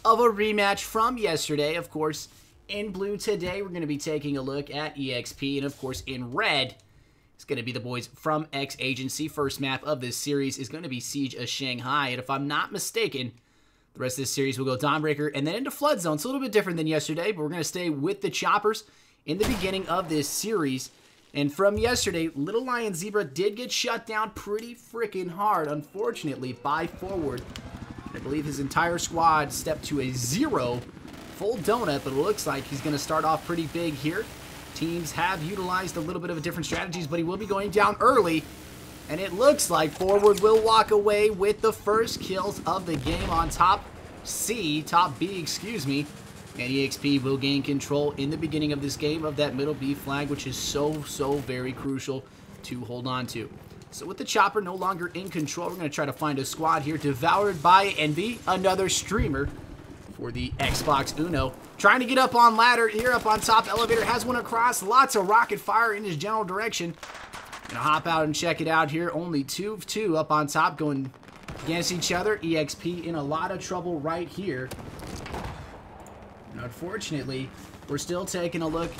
of a rematch from yesterday. Of course, in blue today, we're going to be taking a look at EXP. And of course, in red, it's going to be the boys from xAgency. First map of this series is going to be Siege of Shanghai. And if I'm not mistaken, the rest of this series will go Dawnbreaker and then into Flood Zone. It's a little bit different than yesterday, but we're going to stay with the choppers in the beginning of this series. And from yesterday, Little Lion Zebra did get shut down pretty freaking hard, unfortunately, by Forward. I believe his entire squad stepped to a 0 full donut, but it looks like he's going to start off pretty big here. Teams have utilized a little bit of different strategies, but he will be going down early. And it looks like Forward will walk away with the first kills of the game on top B, excuse me. And EXP will gain control in the beginning of this game of that middle B flag, which is so very crucial to hold on to. So with the chopper no longer in control, we're going to try to find a squad here. Devoured by Envy, another streamer for the Xbox Uno. Trying to get up on ladder here, up on top. Elevator has one across. Lots of rocket fire in his general direction. Gonna hop out and check it out here. Only 2 of 2 up on top going against each other. EXP in a lot of trouble right here. And unfortunately, we're still taking a look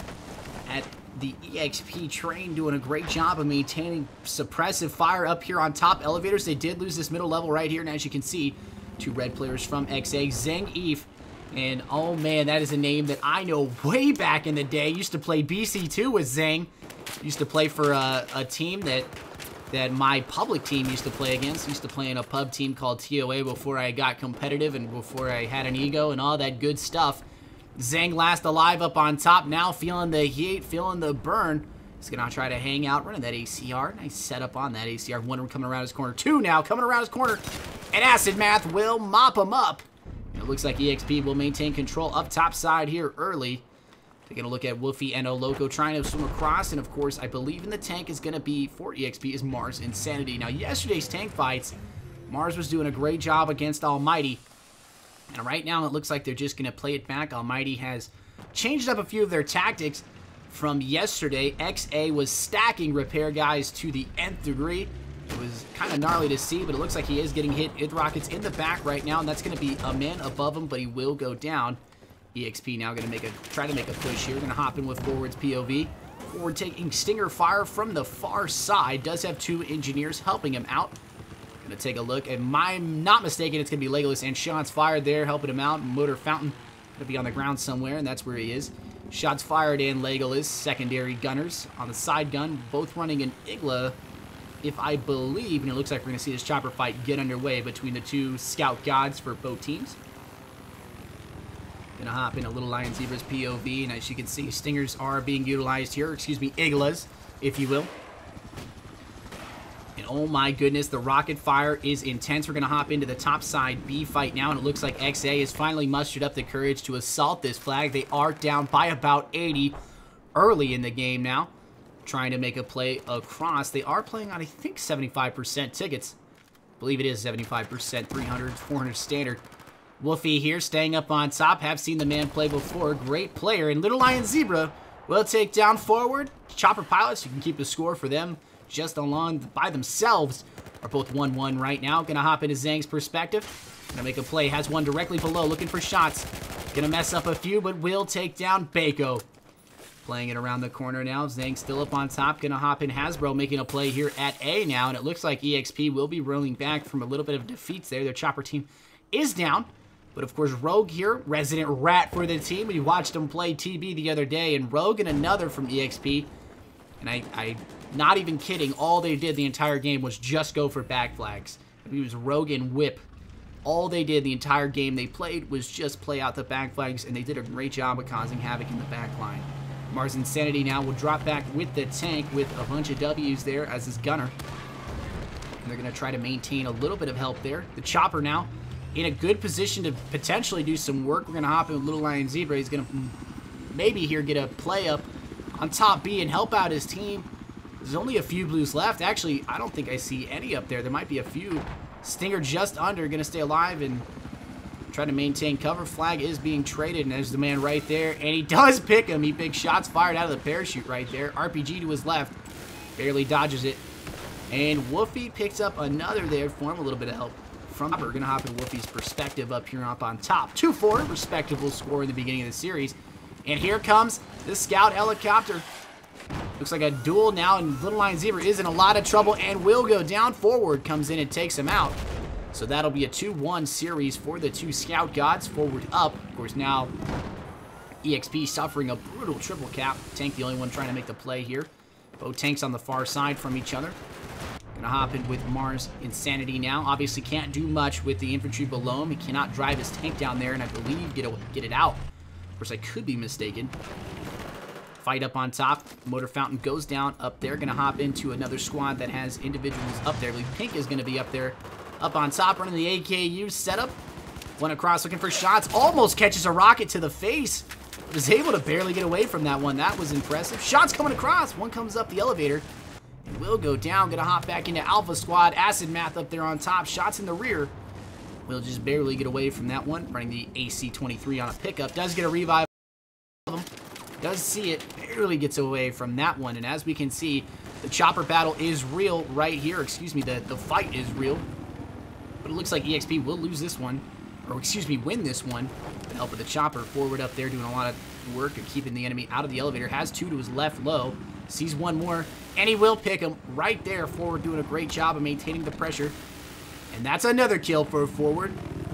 at the EXP train doing a great job of maintaining suppressive fire up here on top. Elevators, they did lose this middle level right here. And as you can see, 2 red players from XA, Zeng Eve. And oh man, that is a name that I know way back in the day. Used to play BC2 with Zeng. Used to play for a team that my public team used to play against. Used to play in a pub team called TOA before I got competitive and before I had an ego and all that good stuff. Zeng last alive up on top, now feeling the heat, feeling the burn. He's going to try to hang out, running that ACR. Nice setup on that ACR. One coming around his corner. 2 now coming around his corner. And Acid Math will mop him up. And it looks like EXP will maintain control up top side here early. Taking a look at Wolfie and Oloco trying to swim across. And of course, I believe in the tank is going to be, for EXP, is Mars Insanity. Now, yesterday's tank fights, Mars was doing a great job against Almighty. And right now, it looks like they're just going to play it back. Almighty has changed up a few of their tactics from yesterday. XA was stacking repair guys to the nth degree. It was kind of gnarly to see, but it looks like he is getting hit with rockets in the back right now, and that's going to be a man above him, but he will go down. EXP now going to try to make a push here. Going to hop in with Forward's POV. Forward taking stinger fire from the far side. Does have 2 engineers helping him out. Going to take a look. And I'm not mistaken, it's going to be Legolas and shots fired there, helping him out. Motor Fountain going to be on the ground somewhere, and that's where he is. Shots fired in Legolas. Secondary gunners on the side gun, both running an Igla, if I believe. And it looks like we're going to see this chopper fight get underway between the 2 scout gods for both teams. Gonna hop into Little Lion Zebra's POV, and as you can see, stingers are being utilized here. Excuse me, Iglas, if you will. And oh my goodness, the rocket fire is intense. We're gonna hop into the top side B fight now, and it looks like XA has finally mustered up the courage to assault this flag. They are down by about 80 early in the game now, trying to make a play across. They are playing on, I think, 75% tickets. I believe it is 75%, 300, 400 standard. Wolfie here, staying up on top. Have seen the man play before. Great player. And Little Lion Zebra will take down Forward. Chopper pilots, you can keep the score for them just along by themselves. Are both 1-1 right now. Gonna hop into Zhang's perspective. Gonna make a play. Has one directly below, looking for shots. Gonna mess up a few, but will take down Bako. Playing it around the corner now. Zhang still up on top. Gonna hop in Hasbro, making a play here at A now. And it looks like EXP will be rolling back from a little bit of defeats there. Their chopper team is down. But of course, Rogue here, resident rat for the team. We watched him play TB the other day, and Rogue and another from EXP. And I'm not even kidding, all they did the entire game was just go for back flags. It was Rogue and Whip. All they did the entire game they played was just play out the back flags, and they did a great job of causing havoc in the back line. Mars Insanity now will drop back with the tank with a bunch of W's there as his gunner. And they're going to try to maintain a little bit of help there. The chopper now in a good position to potentially do some work. We're going to hop in with Little Lion Zebra. He's going to maybe here get a play up on top B and help out his team. There's only a few blues left. Actually, I don't think I see any up there. There might be a few. Stinger just under, going to stay alive and try to maintain cover. Flag is being traded, and there's the man right there. And he does pick him. He picks shots fired out of the parachute right there. RPG to his left. Barely dodges it. And Wolfie picks up another there for him. A little bit of help from. We're going to hop in Wolfie's perspective up here up on top. 2-4, respectable score in the beginning of the series. And here comes the scout helicopter. Looks like a duel now, and Little Lion Zebra is in a lot of trouble and will go down. Forward comes in and takes him out. So that'll be a 2-1 series for the two scout gods. Forward up. Of course, now EXP suffering a brutal triple cap. Tank the only one trying to make the play here. Both tanks on the far side from each other. Gonna hop in with Mars Insanity now. Obviously can't do much with the infantry below him. He cannot drive his tank down there and I believe get it out. Of course, I could be mistaken. Fight up on top. Motor Fountain goes down up there. Gonna hop into another squad that has individuals up there. I believe Pink is gonna be up there. Up on top, running the AKU setup. One across looking for shots. Almost catches a rocket to the face. Was able to barely get away from that one. That was impressive. Shots coming across. One comes up the elevator. And will go down. Gonna hop back into Alpha Squad. Acid Math up there on top. Shots in the rear. Will just barely get away from that one. Running the AC-23 on a pickup. Does get a revive. Does see it. Barely gets away from that one. And as we can see, the chopper battle is real right here. Excuse me, the fight is real. But it looks like EXP will lose this one. Or excuse me, win this one. With the help of the chopper. Forward up there doing a lot of work of keeping the enemy out of the elevator. Has two to his left low. Sees one more. And he will pick him right there. Forward doing a great job of maintaining the pressure. And that's another kill for Forward.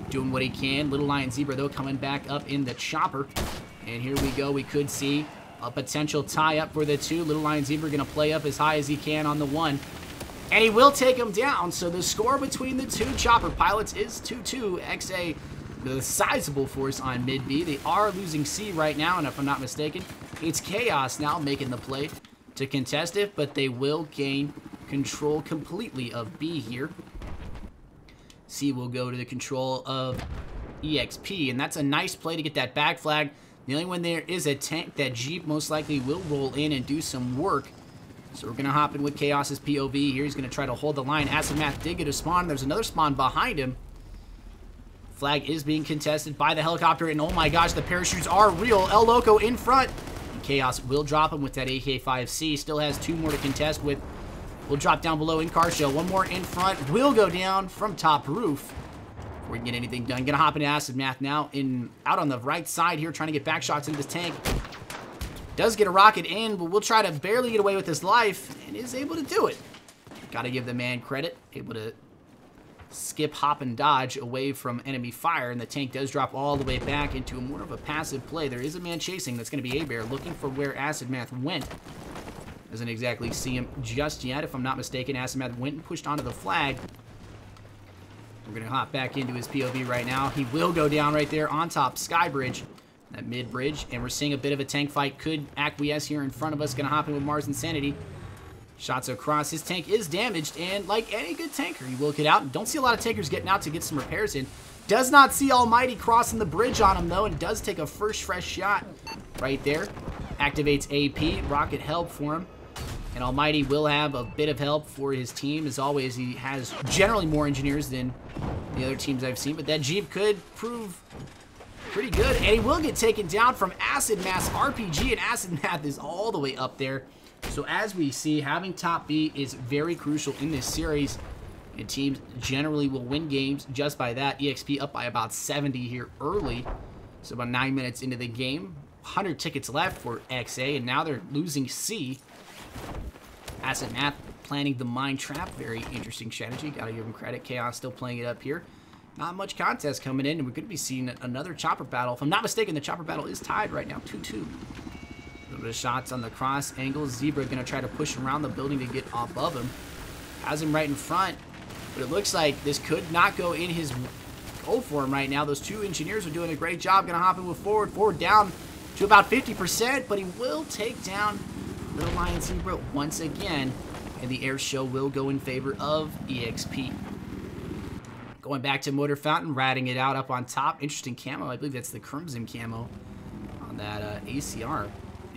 Doing what he can. Little Lion Zebra, though, coming back up in the chopper. And here we go. We could see a potential tie-up for the two. Little Lion Zebra going to play up as high as he can on the one. And he will take him down. So the score between the two chopper pilots is 2-2. XA, the sizable force on mid-B. They are losing C right now, and if I'm not mistaken, it's Chaos now making the play to contest it, but they will gain control completely of B here. C will go to the control of EXP, and that's a nice play to get that back flag. The only one there is a tank. That Jeep most likely will roll in and do some work. So we're going to hop in with Chaos's POV here. He's going to try to hold the line. Acid Math did get a spawn. There's another spawn behind him. Flag is being contested by the helicopter, and oh my gosh, the parachutes are real. El Loco in front. And Chaos will drop him with that AK-5C. Still has two more to contest with. Will drop down below in car show. One more in front. Will go down from top roof. Before we can get anything done. Gonna hop into Acid Math now. Out on the right side here, trying to get back shots into this tank. Does get a rocket in, but will try to barely get away with his life. And is able to do it. Gotta give the man credit. Able to skip, hop, and dodge away from enemy fire. And the tank does drop all the way back into more of a passive play. There is a man chasing. That's gonna be A-Bear, looking for where Acid Math went. Doesn't exactly see him just yet. If I'm not mistaken, Acid Math went and pushed onto the flag. We're going to hop back into his POV right now. He will go down right there on top Sky Bridge, that mid bridge. And we're seeing a bit of a tank fight. Could acquiesce here in front of us. Going to hop in with Mars Insanity. Shots across. His tank is damaged. And like any good tanker, he will get out. Don't see a lot of tankers getting out to get some repairs in. Does not see Almighty crossing the bridge on him, though. And does take a first fresh shot right there. Activates AP. Rocket help for him. And Almighty will have a bit of help for his team. As always, he has generally more engineers than the other teams I've seen. But that Jeep could prove pretty good. And he will get taken down from Acid Math's RPG. And Acid Math is all the way up there. So as we see, having top B is very crucial in this series. And teams generally will win games just by that. EXP up by about 70 here early. So about 9 minutes into the game. 100 tickets left for XA. And now they're losing C. Acid Math planning the mine trap. Very interesting strategy. Gotta give him credit. Chaos still playing it up here. Not much contest coming in, and we're going to be seeing another chopper battle. If I'm not mistaken, the chopper battle is tied right now, 2-2. A little bit of shots on the cross angle. Zebra going to try to push around the building to get above him. Has him right in front, but it looks like this could not go in his goal for him right now. Those two engineers are doing a great job. Going to hop in with Forward. Forward down to about 50%, but he will take down Little Lion Zebra once again, and the air show will go in favor of EXP. Going back to Motor Fountain, ratting it out up on top. Interesting camo. I believe that's the Crimson camo on that ACR.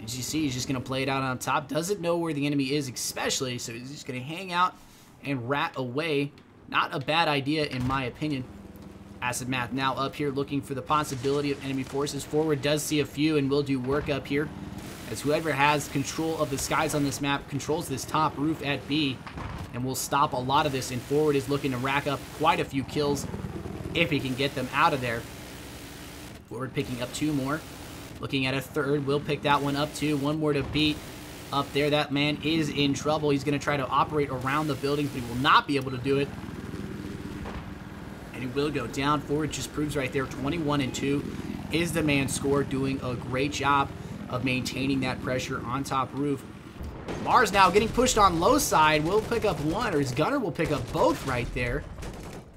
As you see, he's just going to play it out on top. Doesn't know where the enemy is especially, so he's just going to hang out and rat away. Not a bad idea in my opinion. Acid Math now up here looking for the possibility of enemy forces. Forward does see a few and will do work up here. as whoever has control of the skies on this map controls this top roof at B, and will stop a lot of this. And Forward is looking to rack up quite a few kills if he can get them out of there. Forward picking up 2 more. Looking at a third. Will pick that one up too. 1 more to beat up there. That man is in trouble. He's going to try to operate around the buildings, but he will not be able to do it. And he will go down. Forward just proves right there, 21-2 is the man score, doing a great job of maintaining that pressure on top roof. Mars now getting pushed on low side. Will pick up 1, or his gunner will pick up both right there.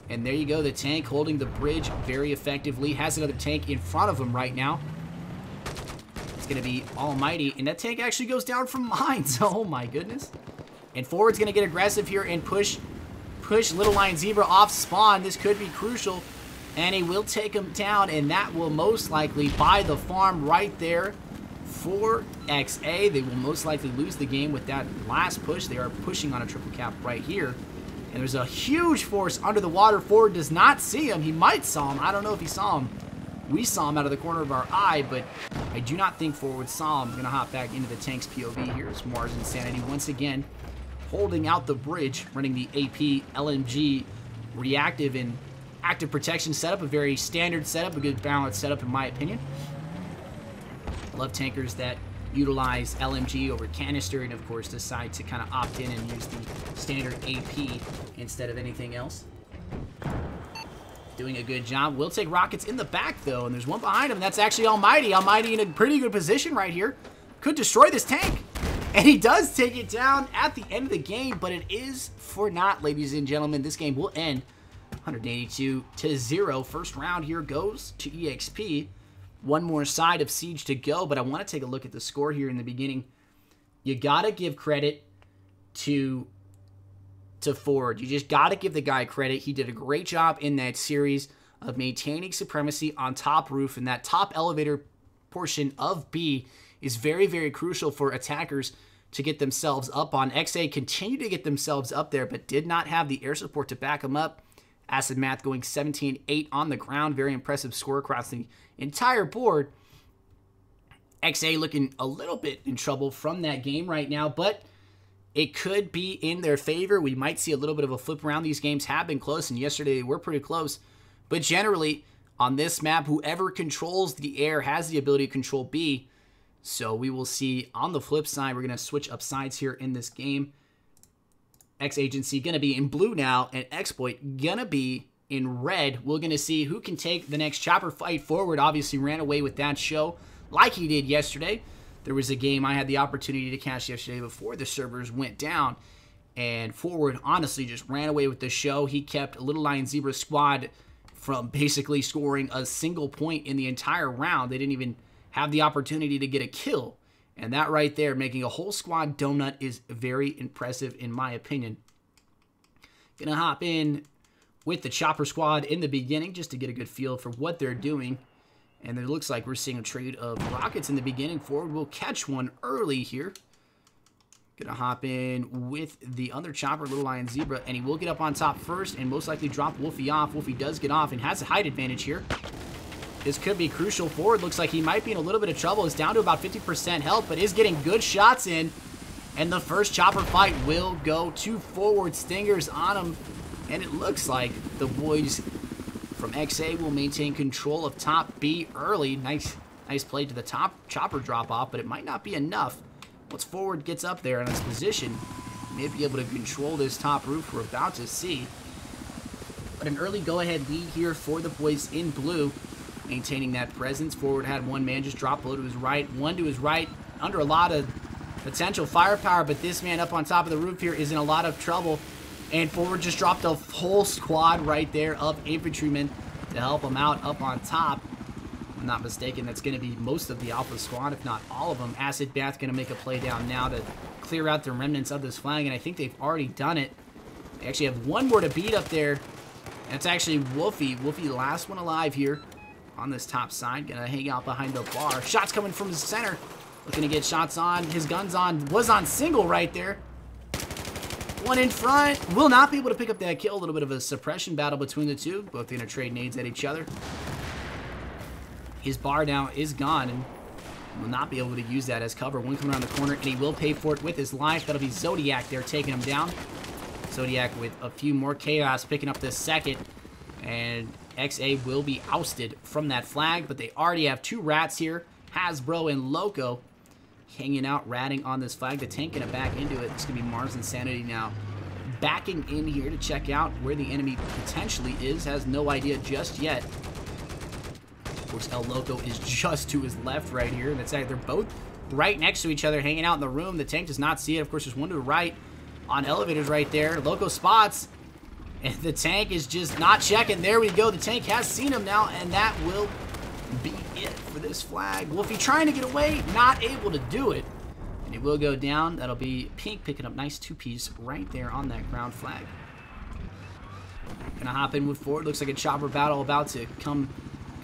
And there you go, the tank holding the bridge very effectively. Has another tank in front of him right now. It's going to be Almighty, and that tank actually goes down from mines. Oh my goodness. And Forward's going to get aggressive here and push Little Lion Zebra off spawn. This could be crucial, and he will take him down, and that will most likely buy the farm right there for XA. They will most likely lose the game with that last push. They are pushing on a triple cap right here. And there's a huge force under the water. Forward does not see him. He might saw him. I don't know if he saw him. We saw him out of the corner of our eye, but I do not think Forward saw him. Going to hop back into the tank's POV here. It's Mars Insanity once again holding out the bridge, running the AP LMG reactive and active protection setup. A very standard setup, a good balanced setup in my opinion. Love tankers that utilize LMG over canister, and of course decide to kind of opt in and use the standard AP instead of anything else. Doing a good job. Will take rockets in the back though, and there's one behind him. That's actually Almighty. Almighty in a pretty good position right here. Could destroy this tank, and he does take it down at the end of the game, but it is for naught, ladies and gentlemen. This game will end 182-0. First round here goes to EXP. One more side of Siege to go, but I want to take a look at the score here in the beginning. You got to give credit to Forward. You just got to give the guy credit. He did a great job in that series of maintaining supremacy on top roof, and that top elevator portion of B is very, very crucial for attackers to get themselves up on. XA continued to get themselves up there, but did not have the air support to back them up. Acid Math going 17-8 on the ground. Very impressive score across the entire board. XA looking a little bit in trouble from that game right now, but it could be in their favor. We might see a little bit of a flip around. These games have been close, and yesterday they were pretty close. But generally, on this map, whoever controls the air has the ability to control B. So we will see on the flip side. We're going to switch up sides here in this game. xAgency going to be in blue now, and eXploit going to be in red. We're going to see who can take the next chopper fight forward. Obviously ran away with that show like he did yesterday. There was a game I had the opportunity to catch yesterday before the servers went down, and Forward honestly just ran away with the show. He kept Little Lion Zebra squad from basically scoring a single point in the entire round. They didn't even have the opportunity to get a kill. And that right there, making a whole squad donut, is very impressive in my opinion. Gonna hop in with the chopper squad in the beginning just to get a good feel for what they're doing. And it looks like we're seeing a trade of rockets in the beginning. Forward will catch one early here. Gonna hop in with the other chopper, Little Lion Zebra, and he will get up on top first and most likely drop Wolfie off. Wolfie does get off and has a height advantage here. This could be crucial. Forward looks like he might be in a little bit of trouble. It's down to about 50% health, but is getting good shots in. And the first chopper fight will go to Forward. Stingers on him. And it looks like the boys from XA will maintain control of top B early. Nice play to the top chopper drop off, but it might not be enough. Once Forward gets up there in his position, he may be able to control this top roof we're about to see. But an early go-ahead lead here for the boys in blue. Maintaining that presence. Forward had one man just drop low to his right. One to his right. Under a lot of potential firepower, but this man up on top of the roof here is in a lot of trouble. And Forward just dropped a whole squad right there of infantrymen to help him out up on top. If I'm not mistaken, that's going to be most of the Alpha squad, if not all of them. Acid Bath going to make a play down now to clear out the remnants of this flag, and I think they've already done it. They actually have one more to beat up there. That's actually Wolfie. Wolfie, the last one alive here on this top side. Gonna hang out behind the bar. Shots coming from the center. Looking to get shots on. His gun's on. Was on single right there. One in front. Will not be able to pick up that kill. A little bit of a suppression battle between the two. Both gonna trade nades at each other. His bar now is gone, and Will not be able to use that as cover. One coming around the corner, and he will pay for it with his life. That'll be Zodiac there taking him down. Zodiac with a few more chaos picking up this second. And XA will be ousted from that flag, but they already have 2 rats here. Hasbro and Loco hanging out, ratting on this flag. The tank gonna back into it. It's gonna be Mars Insanity now backing in here to check out where the enemy potentially is. Has no idea just yet. Of course, El Loco is just to his left right here. That's they're both right next to each other, hanging out in the room. The tank does not see it. Of course, there's one to the right on elevators right there. Loco spots, and the tank is just not checking. There we go. The tank has seen him now, and that will be it for this flag. Wolfie trying to get away, not able to do it. And it will go down. That'll be Pink picking up nice 2-piece right there on that ground flag. Gonna hop in with forward. Looks like a chopper battle about to come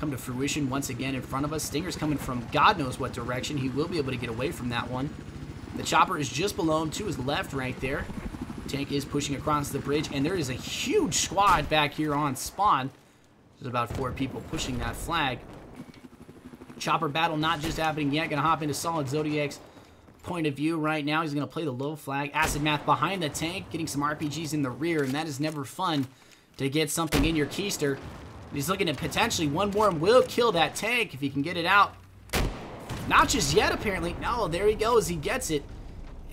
to fruition once again in front of us. Stinger's coming from God knows what direction. He will be able to get away from that one. The chopper is just below him to his left right there. Tank is pushing across the bridge, and there is a huge squad back here on spawn. There's about 4 people pushing that flag. Chopper battle not just happening yet. Gonna hop into Solid Zodiac's point of view right now. He's gonna play the low flag. Acid Math behind the tank, getting some RPGs in the rear, and that is never fun to get something in your keister. He's looking at potentially one more and will kill that tank if he can get it out. Not just yet, apparently. No, there he goes. He gets it.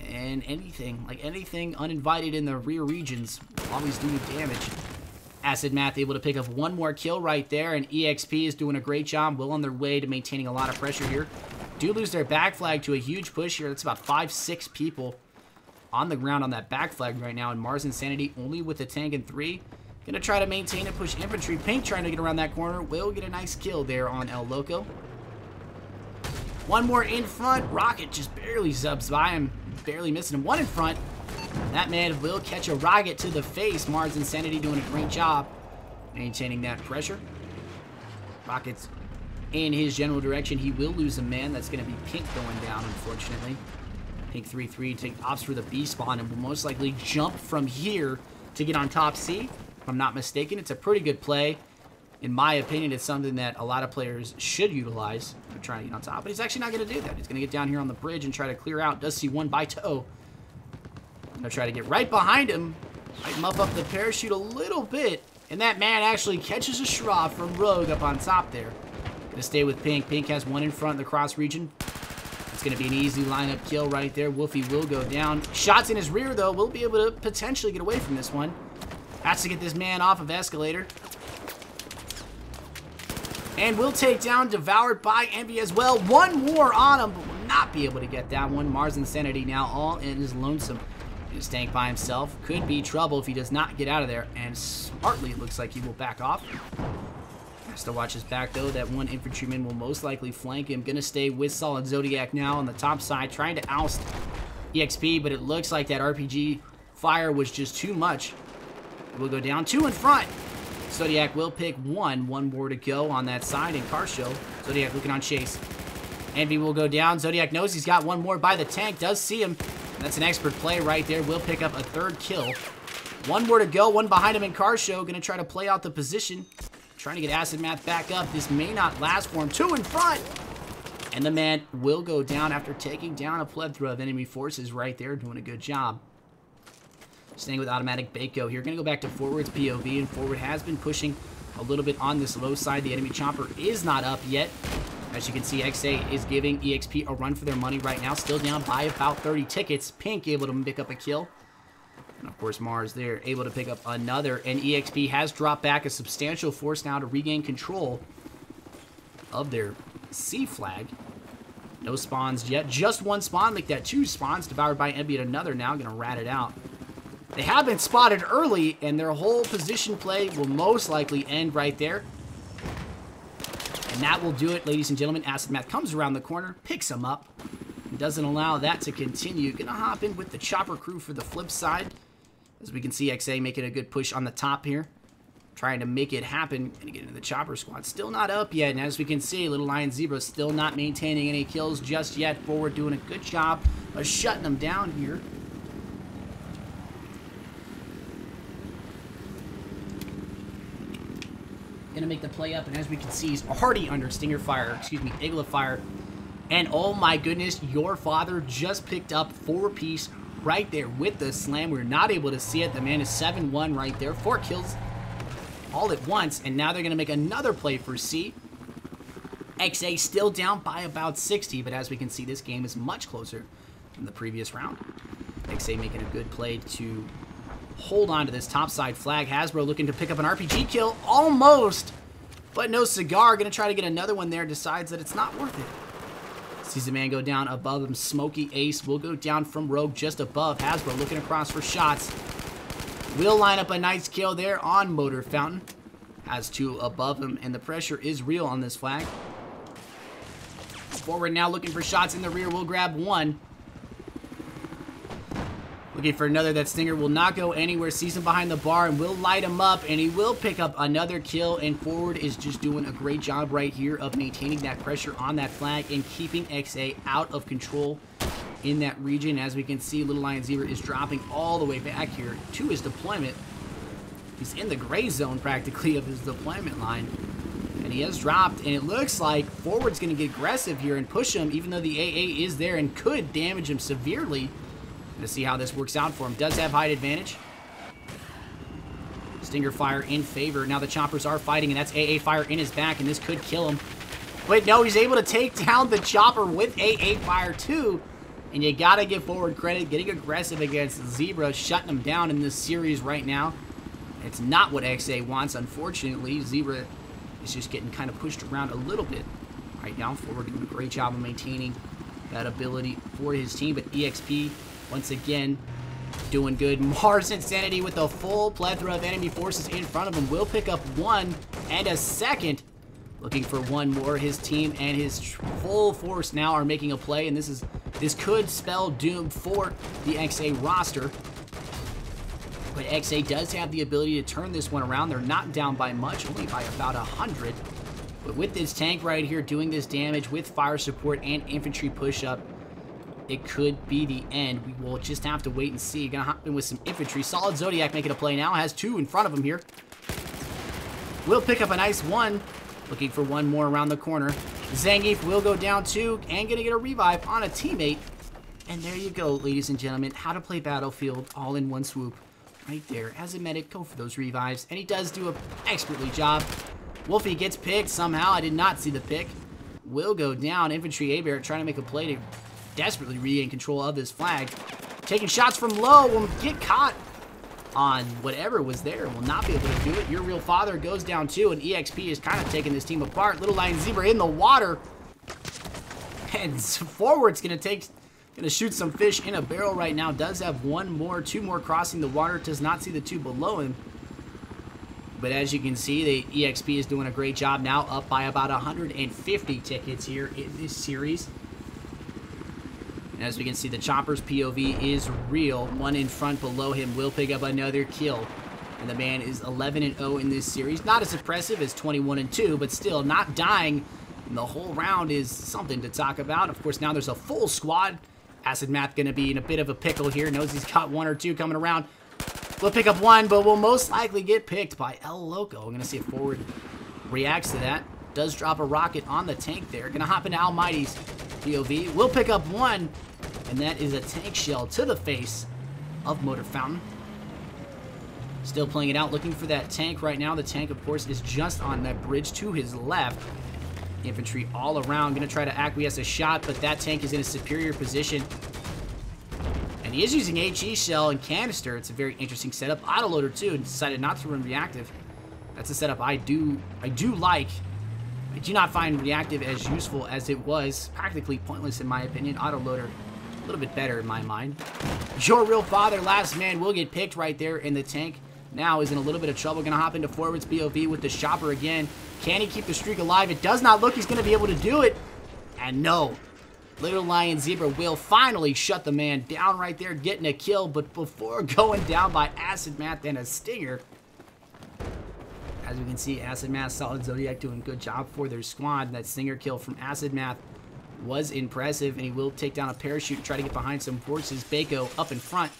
And anything uninvited in the rear regions will always do damage. Acid Math able to pick up one more kill right there, and EXP is doing a great job. Well on their way to maintaining a lot of pressure here. Do lose their back flag to a huge push here. That's about 5-6 people on the ground on that back flag right now. And Mars Insanity only with a tank and 3. Gonna try to maintain and push infantry. Pink trying to get around that corner. Will get a nice kill there on El Loco. One more in front. Rocket just barely zubs by him. Barely missing him. One in front. That man will catch a rocket to the face. Mars Insanity doing a great job maintaining that pressure. Rockets in his general direction. He will lose a man. That's going to be Pink going down, unfortunately. Pink 3-3 opts for the B spawn and will most likely jump from here to get on top C. If I'm not mistaken, it's a pretty good play. In my opinion, it's something that a lot of players should utilize to try to get on top. But he's actually not going to do that. He's going to get down here on the bridge and try to clear out. Does see one by toe. Going to try to get right behind him. Might muff up the parachute a little bit. And that man actually catches a Shroud from Rogue up on top there. Going to stay with Pink. Pink has one in front in the cross region. It's going to be an easy lineup kill right there. Wolfie will go down. Shots in his rear, though. Will be able to potentially get away from this one. Has to get this man off of Escalator. And will take down Devoured by Envy as well. One more on him, but will not be able to get that one. Mars Insanity now all in his lonesome. His tank by himself. Could be trouble if he does not get out of there. And smartly, it looks like he will back off. Has to watch his back, though. That one infantryman will most likely flank him. Gonna stay with Solid Zodiac now on the top side, trying to oust EXP, but it looks like that RPG fire was just too much. We'll go down 2 in front. Zodiac will pick one more to go on that side in Car Show. Zodiac looking on chase. Envy will go down. Zodiac knows he's got one more by the tank. Does see him. That's an expert play right there. Will pick up a 3rd kill. One more to go. One behind him in Car Show. Going to try to play out the position. Trying to get Acid Math back up. This may not last for him. 2 in front. And the man will go down after taking down a plethora of enemy forces right there. Doing a good job. Staying with automatic Baco here. Going to go back to forward's POV, and forward has been pushing a little bit on this low side. The enemy chopper is not up yet. As you can see, XA is giving EXP a run for their money right now. Still down by about 30 tickets. Pink able to pick up a kill. And of course, Mars there able to pick up another. And EXP has dropped back a substantial force now to regain control of their C flag. No spawns yet. Just one spawn. Like that 2 spawns. Devoured by Envy at another now. Going to rat it out. They have been spotted early, and their whole position play will most likely end right there. And that will do it, ladies and gentlemen. Acid Math comes around the corner, picks him up, and doesn't allow that to continue. Gonna hop in with the chopper crew for the flip side. As we can see, XA making a good push on the top here. Trying to make it happen and get into the chopper squad. Still not up yet, and as we can see, Little Lion Zebra still not maintaining any kills just yet. Forward doing a good job of shutting them down here. Gonna make the play up, and as we can see, he's already under Stinger fire, Igla fire, And oh my goodness, your father just picked up 4-piece right there with the slam. We're not able to see it. The man is 7-1 right there. 4 kills all at once. And now they're going to make another play for C. XA still down by about 60. But as we can see, this game is much closer than the previous round. XA making a good play to hold on to this topside flag. Hasbro looking to pick up an RPG kill. Almost. But no cigar. Going to try to get another one there. Decides that it's not worth it. Sees the man go down above him. Smokey Ace will go down from Rogue just above. Hasbro looking across for shots. Will line up a nice kill there on Motor Fountain. Has 2 above him, and the pressure is real on this flag. Forward now looking for shots in the rear. Will grab 1. Looking for another. That Stinger will not go anywhere. Sees him behind the bar and will light him up, and he will pick up another kill. And Forward is just doing a great job right here of maintaining that pressure on that flag and keeping XA out of control in that region. As we can see, Little Lion Zebra is dropping all the way back here to his deployment. He's in the gray zone practically of his deployment line. And he has dropped, and it looks like Forward's going to get aggressive here and push him, even though the AA is there and could damage him severely. To see how this works out for him. Does have height advantage. Stinger fire in favor. Now the choppers are fighting, and that's AA fire in his back, and this could kill him. Wait, no, he's able to take down the chopper with AA fire too. And you gotta give Forward credit, getting aggressive against Zebra, shutting him down in this series right now. It's not what XA wants, unfortunately. Zebra is just getting kind of pushed around a little bit right now. Forward doing a great job of maintaining that ability for his team, but EXP once again, doing good. Mars Insanity with a full plethora of enemy forces in front of him. Will pick up 1 and a second. Looking for 1 more. His team and his full force now are making a play, and this could spell doom for the XA roster. But XA does have the ability to turn this one around. They're not down by much, only by about 100. But with this tank right here doing this damage with fire support and infantry push-up, it could be the end. We will just have to wait and see. Gonna hop in with some infantry. Solid Zodiac making a play now. Has 2 in front of him here. Will pick up a nice 1. Looking for 1 more around the corner. Zangief will go down 2 and gonna get a revive on a teammate. And there you go, ladies and gentlemen. How to play Battlefield all in one swoop. Right there. As a medic, go for those revives. And he does do an expertly job. Wolfie gets picked somehow. I did not see the pick. Will go down. Infantry A-Bear trying to make a play to desperately regain control of this flag. Taking shots from low. Will get caught on whatever was there. Will not be able to do it. Your Real Father goes down 2, and EXP is kind of taking this team apart. Little Lion Zebra in the water. And Forward's going to shoot some fish in a barrel right now. Does have 2 more crossing the water. Does not see the 2 below him. But as you can see, the EXP is doing a great job now, up by about 150 tickets here in this series. And as we can see, the Chopper's POV is real. 1 in front below him will pick up another kill. And the man is 11-0 in this series. Not as impressive as 21-2, but still not dying. And the whole round is something to talk about. Of course, now there's a full squad. Acid Math going to be in a bit of a pickle here. Knows he's got 1 or 2 coming around. We'll pick up 1, but will most likely get picked by El Loco. I'm going to see if Forward reacts to that. Does drop a rocket on the tank there. Going to hop into Almighty's POV. Will pick up 1, and that is a tank shell to the face of Motor Fountain. Still playing it out, looking for that tank right now. The tank, of course, is just on that bridge to his left. Infantry all around. Going to try to acquiesce a shot, but that tank is in a superior position. And he is using HE shell and canister. It's a very interesting setup. Autoloader too, and decided not to run reactive. That's a setup I do like. I do not find reactive as useful as it was. Practically pointless in my opinion. Autoloader, a little bit better in my mind. Your Real Father, last man, will get picked right there in the tank. Now is in a little bit of trouble. Going to hop into Forward's POV with the Chopper again. Can he keep the streak alive? It does not look he's going to be able to do it. And no. Little Lion Zebra will finally shut the man down right there, getting a kill. But before going down by Acid Math and a Stinger, as we can see, Acid Math, Solid Zodiac doing a good job for their squad. That Stinger kill from Acid Math was impressive, and he will take down a parachute and try to get behind some forces. Bako up in front,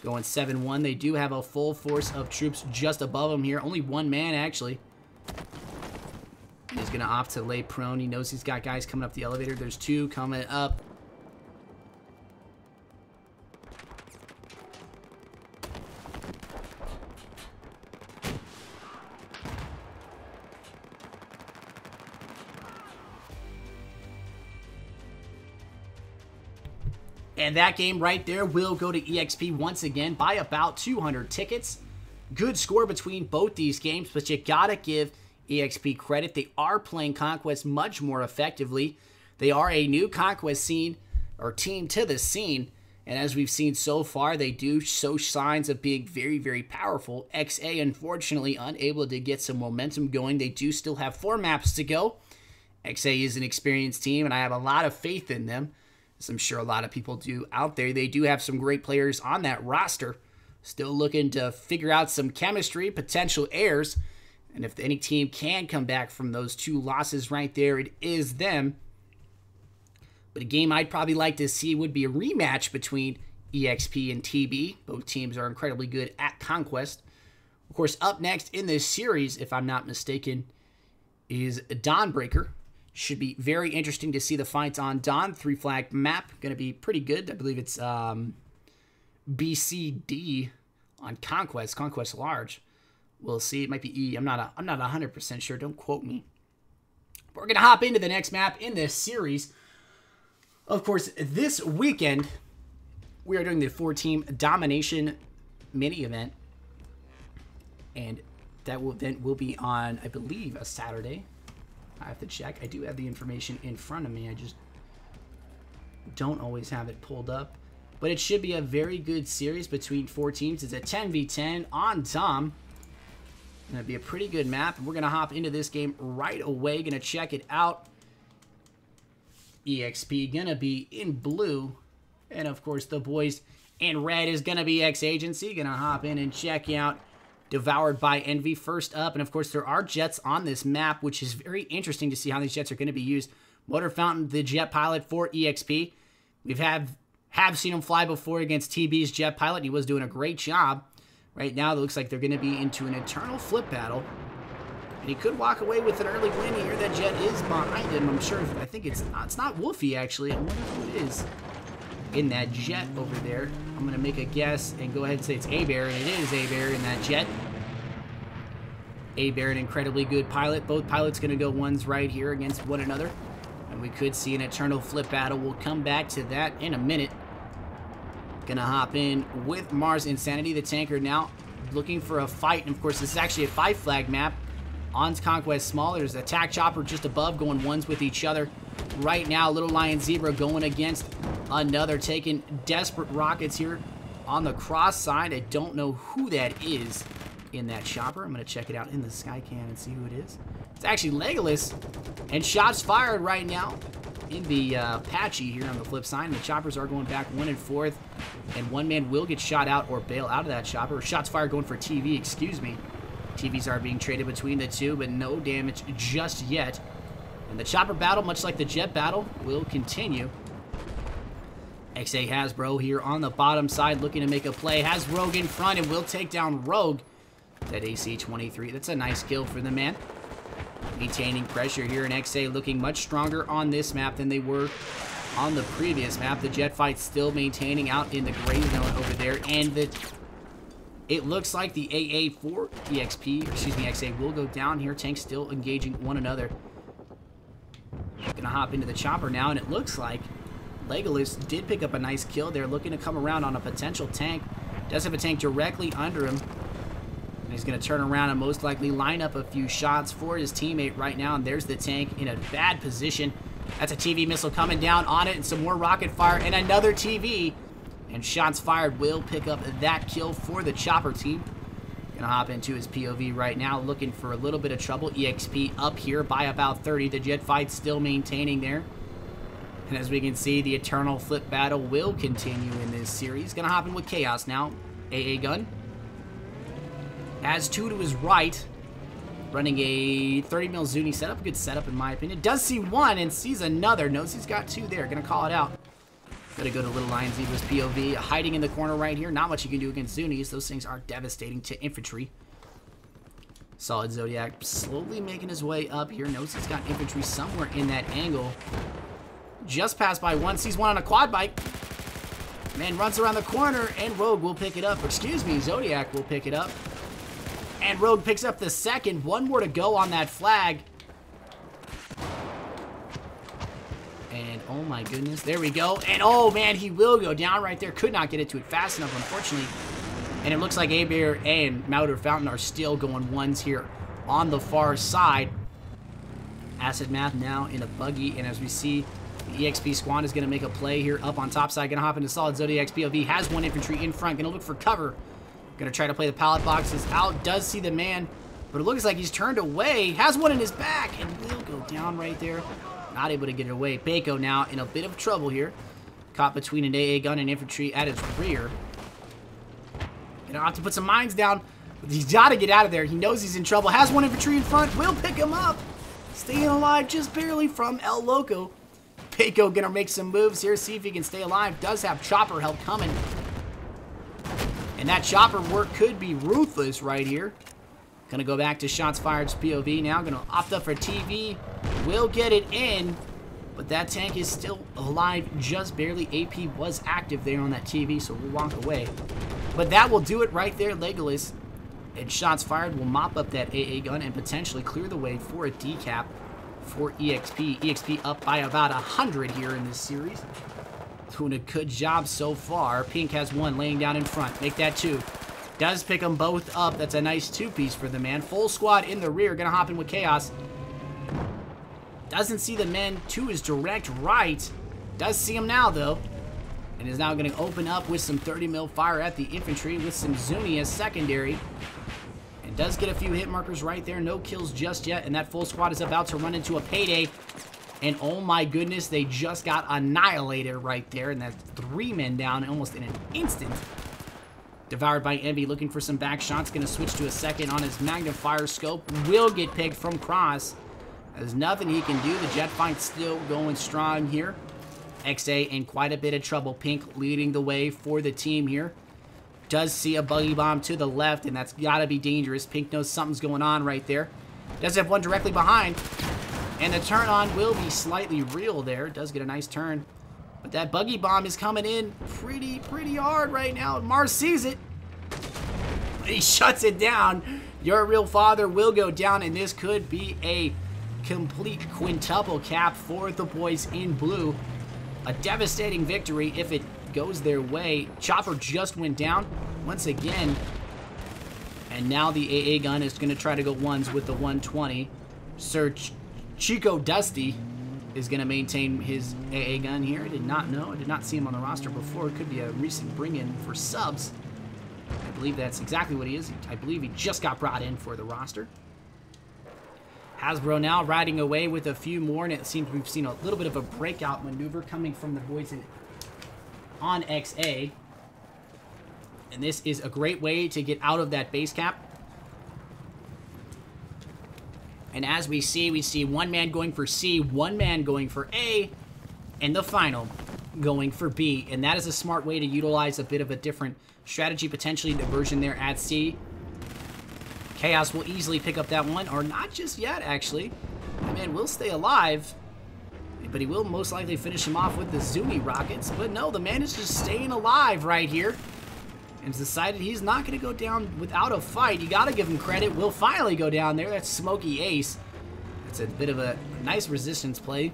going 7-1. They do have a full force of troops just above him here. Only 1 man, actually. He's going to opt to lay prone. He knows he's got guys coming up the elevator. There's two coming up. And that game right there will go to EXP once again by about 200 tickets. Good score between both these games, but you gotta give EXP credit. They are playing Conquest much more effectively. They are a new Conquest scene, or team to the scene, and as we've seen so far, they do show signs of being very, very powerful. XA, unfortunately, unable to get some momentum going. They do still have 4 maps to go. XA is an experienced team, and I have a lot of faith in them, as I'm sure a lot of people do out there. They do have some great players on that roster. Still looking to figure out some chemistry, potential heirs. And if any team can come back from those 2 losses right there, it is them. But a game I'd probably like to see would be a rematch between EXP and TB. Both teams are incredibly good at Conquest. Of course, up next in this series, if I'm not mistaken, is Dawnbreaker. Should be very interesting to see the fights on Dawn. 3-flag map. Going to be pretty good. I believe it's BCD on Conquest. Conquest large. We'll see. It might be E. I'm not 100% sure. Don't quote me. But we're going to hop into the next map in this series. Of course, this weekend, we are doing the 4-team domination mini event. And that will be on, I believe, a Saturday. I have to check. I do have the information in front of me. I just don't always have it pulled up. But it should be a very good series between 4 teams. It's a 10v10 on Tom. Going to be a pretty good map. We're going to hop into this game right away. Going to check it out. EXP going to be in blue. And, of course, the boys in red is going to be xAgency. Going to hop in and check out Devoured by Envy first up. And, of course, there are jets on this map, which is very interesting to see how these jets are going to be used. Motor Fountain, the jet pilot for EXP. We've have seen him fly before against TB's jet pilot. He was doing a great job. Right now, it looks like they're going to be into an eternal flip battle. And he could walk away with an early win here. That jet is behind him. I'm sure. I think it's not Wolfie, actually. I wonder who it is in that jet over there. I'm going to make a guess and go ahead and say it's A-Bear. And it is A-Bear in that jet. A-Bear, an incredibly good pilot. Both pilots going to go ones right here against one another. And we could see an eternal flip battle. We'll come back to that in a minute. Gonna hop in with Mars Insanity, the tanker, now looking for a fight. And of course, this is actually a 5-flag map on Conquest Small. There's an attack chopper just above going ones with each other. Right now, Little Lion Zebra going against another, taking desperate rockets here on the cross side. I don't know who that is in that chopper. I'm gonna check it out in the Skycam and see who it is. It's actually Legolas, and shots fired right now in the Apache here on the flip side. And the choppers are going back 1 and 4th, and one man will get shot out or bail out of that chopper. Shots fired going for TV, excuse me. TVs are being traded between the two, but no damage just yet. And the chopper battle, much like the jet battle, will continue. XA Hasbro here on the bottom side looking to make a play. Has Rogue in front and will take down Rogue. That AC-23, that's a nice kill for the man. Maintaining pressure here, and XA looking much stronger on this map than they were on the previous map. The jet fight still maintaining out in the gray zone over there, and it looks like the AA for EXP, excuse me, XA will go down here. Tanks still engaging one another. Gonna hop into the chopper now, and it looks like Legolas did pick up a nice kill there, looking to come around on a potential tank. Does have a tank directly under him. And he's going to turn around and most likely line up a few shots for his teammate right now. And there's the tank in a bad position. That's a TV missile coming down on it, and some more rocket fire, and another TV. And shots fired will pick up that kill for the chopper team. Gonna hop into his POV right now, looking for a little bit of trouble. EXP up here by about 30. The jet fight still maintaining there. And as we can see, the eternal flip battle will continue in this series. Gonna hop in with Chaos now. AA gun. Has 2 to his right. Running a 30 mil Zuni setup. Good setup in my opinion. Does see 1 and sees another. Knows he's got 2 there. Gonna call it out. Gonna go to Little Lion Zebra's POV. Hiding in the corner right here. Not much you can do against Zunis. Those things are devastating to infantry. Solid Zodiac slowly making his way up here. Knows he's got infantry somewhere in that angle. Just passed by one. Sees one on a quad bike. Man runs around the corner, and Rogue will pick it up. Excuse me, Zodiac will pick it up. And Rogue picks up the second. One more to go on that flag. And oh my goodness, there we go. And oh man, he will go down right there. Could not get it to it fast enough, unfortunately. And it looks like A-Bear and Mouter Fountain are still going ones here on the far side. Acid Math now in a buggy, and as we see, the EXP squad is going to make a play here up on top side. Going to hop into Solid Zodiac's POV. Has one infantry in front. Going to look for cover. Going to try to play the pallet boxes out. Does see the man, but it looks like he's turned away. Has one in his back, and will go down right there. Not able to get it away. Baco now in a bit of trouble here. Caught between an AA gun and infantry at his rear. Gonna have to put some mines down. He's got to get out of there. He knows he's in trouble. Has one infantry in front. Will pick him up. Staying alive just barely from El Loco. Baco gonna make some moves here. See if he can stay alive. Does have chopper help coming. And that chopper work could be ruthless right here. Gonna go back to shots fired POV now. Gonna opt up for TV. Will get it in. But that tank is still alive just barely. AP was active there on that TV, so we'll walk away. But that will do it right there, Legolas. And shots fired will mop up that AA gun and potentially clear the way for a decap for EXP. EXP up by about 100 here in this series. Doing a good job so far. Pink has one laying down in front. Make that two. Does pick them both up. That's a nice two-piece for the man. Full squad in the rear. Gonna hop in with Chaos. Doesn't see the men to his direct right. Does see him now, though. And is now going to open up with some 30 mil fire at the infantry with some Zuni as secondary. And does get a few hit markers right there. No kills just yet. And that full squad is about to run into a payday. And oh my goodness, they just got annihilated right there. And that's 3 men down almost in an instant. Devoured by Envy, looking for some back shots. Going to switch to a second on his Magnum Fire Scope. Will get picked from Cross. There's nothing he can do. The jet fight's still going strong here. XA in quite a bit of trouble. Pink leading the way for the team here. Does see a buggy bomb to the left, and that's got to be dangerous. Pink knows something's going on right there. Does have one directly behind. And the turn on will be slightly real there. Does get a nice turn. But that buggy bomb is coming in pretty hard right now. Mars sees it. He shuts it down. Your real father will go down, and this could be a complete quintuple cap for the boys in blue. A devastating victory if it goes their way. Chopper just went down once again. And now the AA gun is going to try to go ones with the 120. Sir Chico Dusty is going to maintain his AA gun here. I did not know. I did not see him on the roster before. It could be a recent bring-in for subs. I believe that's exactly what he is. I believe he just got brought in for the roster. Hasbro now riding away with a few more, and it seems we've seen a little bit of a breakout maneuver coming from the boys on XA. And this is a great way to get out of that base cap. And as we see one man going for C, one man going for A, and the final going for B. And that is a smart way to utilize a bit of a different strategy, potentially diversion there at C. Chaos will easily pick up that one, or not just yet, actually. That man will stay alive, but he will most likely finish him off with the Zuni rockets. But no, the man is just staying alive right here, and has decided he's not going to go down without a fight. You got to give him credit. Will finally go down there. That's Smokey Ace. That's a bit of a nice resistance play.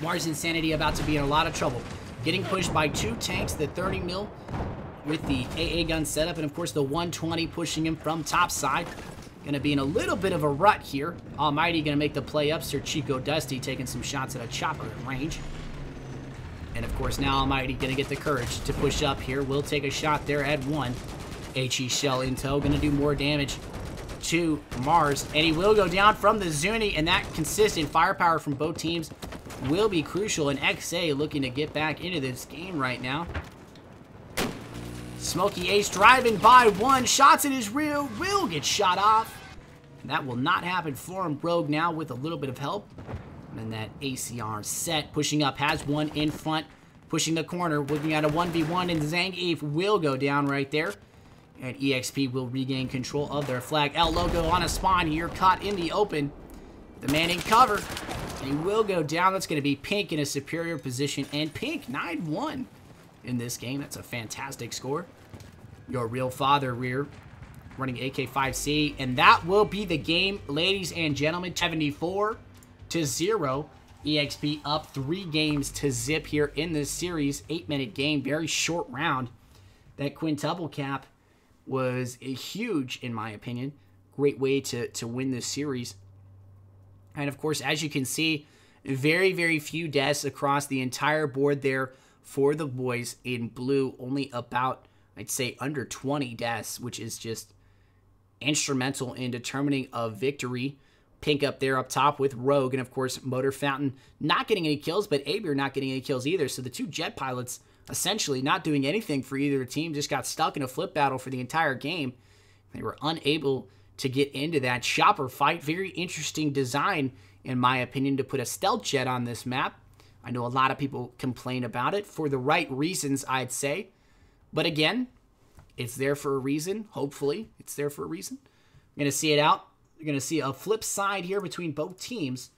Mars Insanity about to be in a lot of trouble. Getting pushed by 2 tanks, the 30 mil. With the AA gun setup, and of course the 120 pushing him from top side. Gonna be in a little bit of a rut here. Almighty gonna make the play up. Sir Chico Dusty taking some shots at a chopper at range. And of course now Almighty gonna get the courage to push up here. Will take a shot there at 1. HE shell in tow. Gonna do more damage to Mars. And he will go down from the Zuni, and that consistent firepower from both teams will be crucial. And XA looking to get back into this game right now. Smokey Ace driving by 1, shots in his rear, will get shot off. And that will not happen for him. Rogue now with a little bit of help. And that ACR set, pushing up, has one in front, pushing the corner, looking at a 1v1, and Zangief will go down right there. And EXP will regain control of their flag. L logo on a spawn here, caught in the open. The man in cover. He will go down. That's going to be Pink in a superior position. And Pink, 9-1 in this game. That's a fantastic score. Your real father, Rear, running AK5C. And that will be the game, ladies and gentlemen. 74-0. EXP up 3 games to zip here in this series. 8-minute game. Very short round. That quintuple cap was huge, in my opinion. Great way to win this series. And, of course, as you can see, very, very few deaths across the entire board there for the boys in blue. Only about, I'd say, under 20 deaths, which is just instrumental in determining a victory. Pink up there up top with Rogue. And, of course, Motor Fountain not getting any kills, but Aber not getting any kills either. So the two jet pilots essentially not doing anything for either team, just got stuck in a flip battle for the entire game. They were unable to get into that chopper fight. Very interesting design, in my opinion, to put a stealth jet on this map. I know a lot of people complain about it for the right reasons, I'd say. But again, it's there for a reason. Hopefully, it's there for a reason. I'm going to see it out. You're going to see a flip side here between both teams.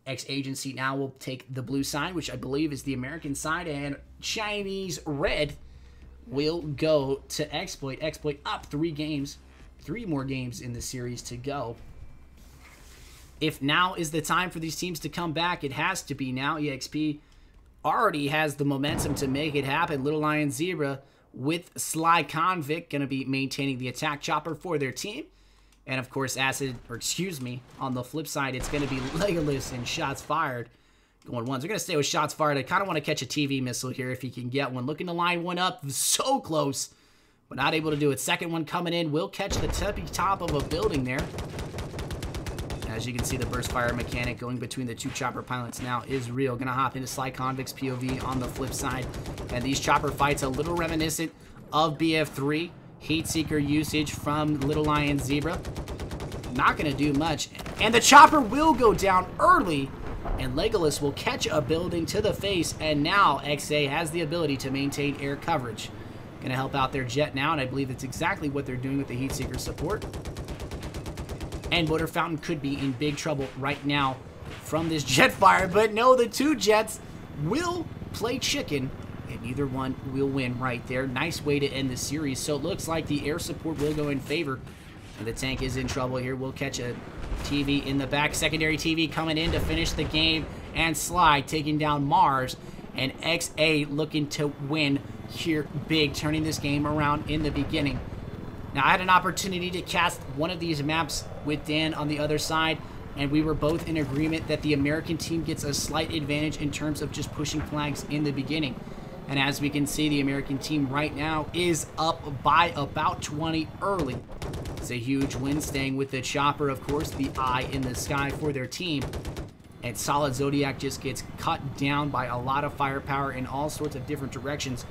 xAgency now will take the blue side, which I believe is the American side, and Chinese red will go to xAgency. xAgency up 3 games. 3 more games in the series to go. If now is the time for these teams to come back, it has to be now. EXP already has the momentum to make it happen. Little Lion Zebra with Sly Convict going to be maintaining the attack chopper for their team. And, of course, on the flip side, it's going to be Legolas and Shots Fired going ones. We're going to stay with Shots Fired. I kind of want to catch a TV missile here if he can get one. Looking to line one up. So close, but not able to do it. Second one coming in. Will catch the tippy top of a building there. As you can see, the burst fire mechanic going between the two chopper pilots now is real. Going to hop into Sly Convict's POV on the flip side. And these chopper fights a little reminiscent of BF3. Heat Seeker usage from Little Lion Zebra. Not going to do much. And the chopper will go down early. And Legolas will catch a building to the face. And now XA has the ability to maintain air coverage. Going to help out their jet now. And I believe that's exactly what they're doing with the Heat Seeker support. And Motor Fountain could be in big trouble right now from this jet fire. But no, the two jets will play chicken. And neither one will win right there. Nice way to end the series. So it looks like the air support will go in favor. And the tank is in trouble here. We'll catch a TV in the back. Secondary TV coming in to finish the game. And Sly taking down Mars. And XA looking to win here big. Turning this game around in the beginning. Now, I had an opportunity to cast one of these maps with Dan on the other side. And we were both in agreement that the American team gets a slight advantage in terms of just pushing flags in the beginning. And as we can see, the American team right now is up by about 20 early. It's a huge win, staying with the chopper, of course, the eye in the sky for their team. And Solid Zodiac just gets cut down by a lot of firepower in all sorts of different directions.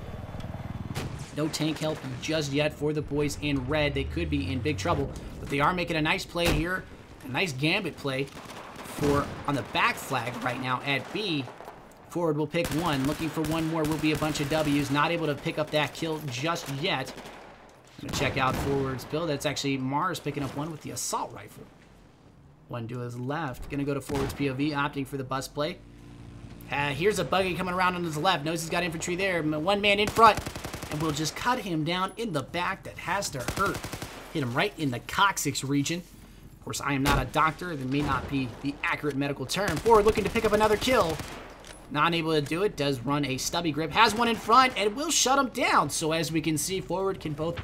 No tank help just yet for the boys in red. They could be in big trouble, but they are making a nice play here. A nice gambit play on the back flag right now at B. Forward will pick one. Looking for one more will be a bunch of W's. Not able to pick up that kill just yet. Gonna check out Forward's build. That's actually Mars picking up one with the assault rifle. One to his left. Gonna go to Forward's POV, opting for the bus play. Here's a buggy coming around on his left. Knows he's got infantry there. One man in front. And we'll just cut him down in the back. That has to hurt. Hit him right in the coccyx region. Of course, I am not a doctor. That may not be the accurate medical term. Forward looking to pick up another kill. Not able to do it. Does run a stubby grip. Has one in front and will shut him down. So as we can see, Forward can both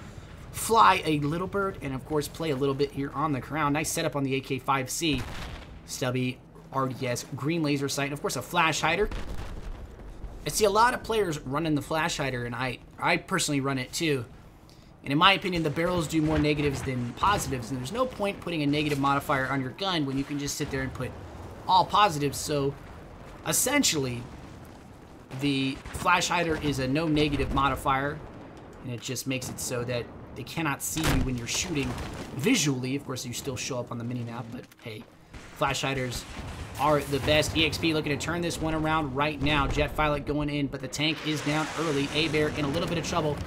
fly a little bird and, of course, play a little bit here on the ground. Nice setup on the AK-5C. Stubby RDS green laser sight. And, of course, a flash hider. I see a lot of players running the flash hider, and I personally run it too. And in my opinion, the barrels do more negatives than positives. And there's no point putting a negative modifier on your gun when you can just sit there and put all positives. So essentially, the flash hider is a no negative modifier, and it just makes it so that they cannot see you when you're shooting visually. Of course, you still show up on the minimap, but hey, flash hiders are the best. EXP looking to turn this one around right now. Jet Pilot going in, but the tank is down early. A-Bear in a little bit of trouble.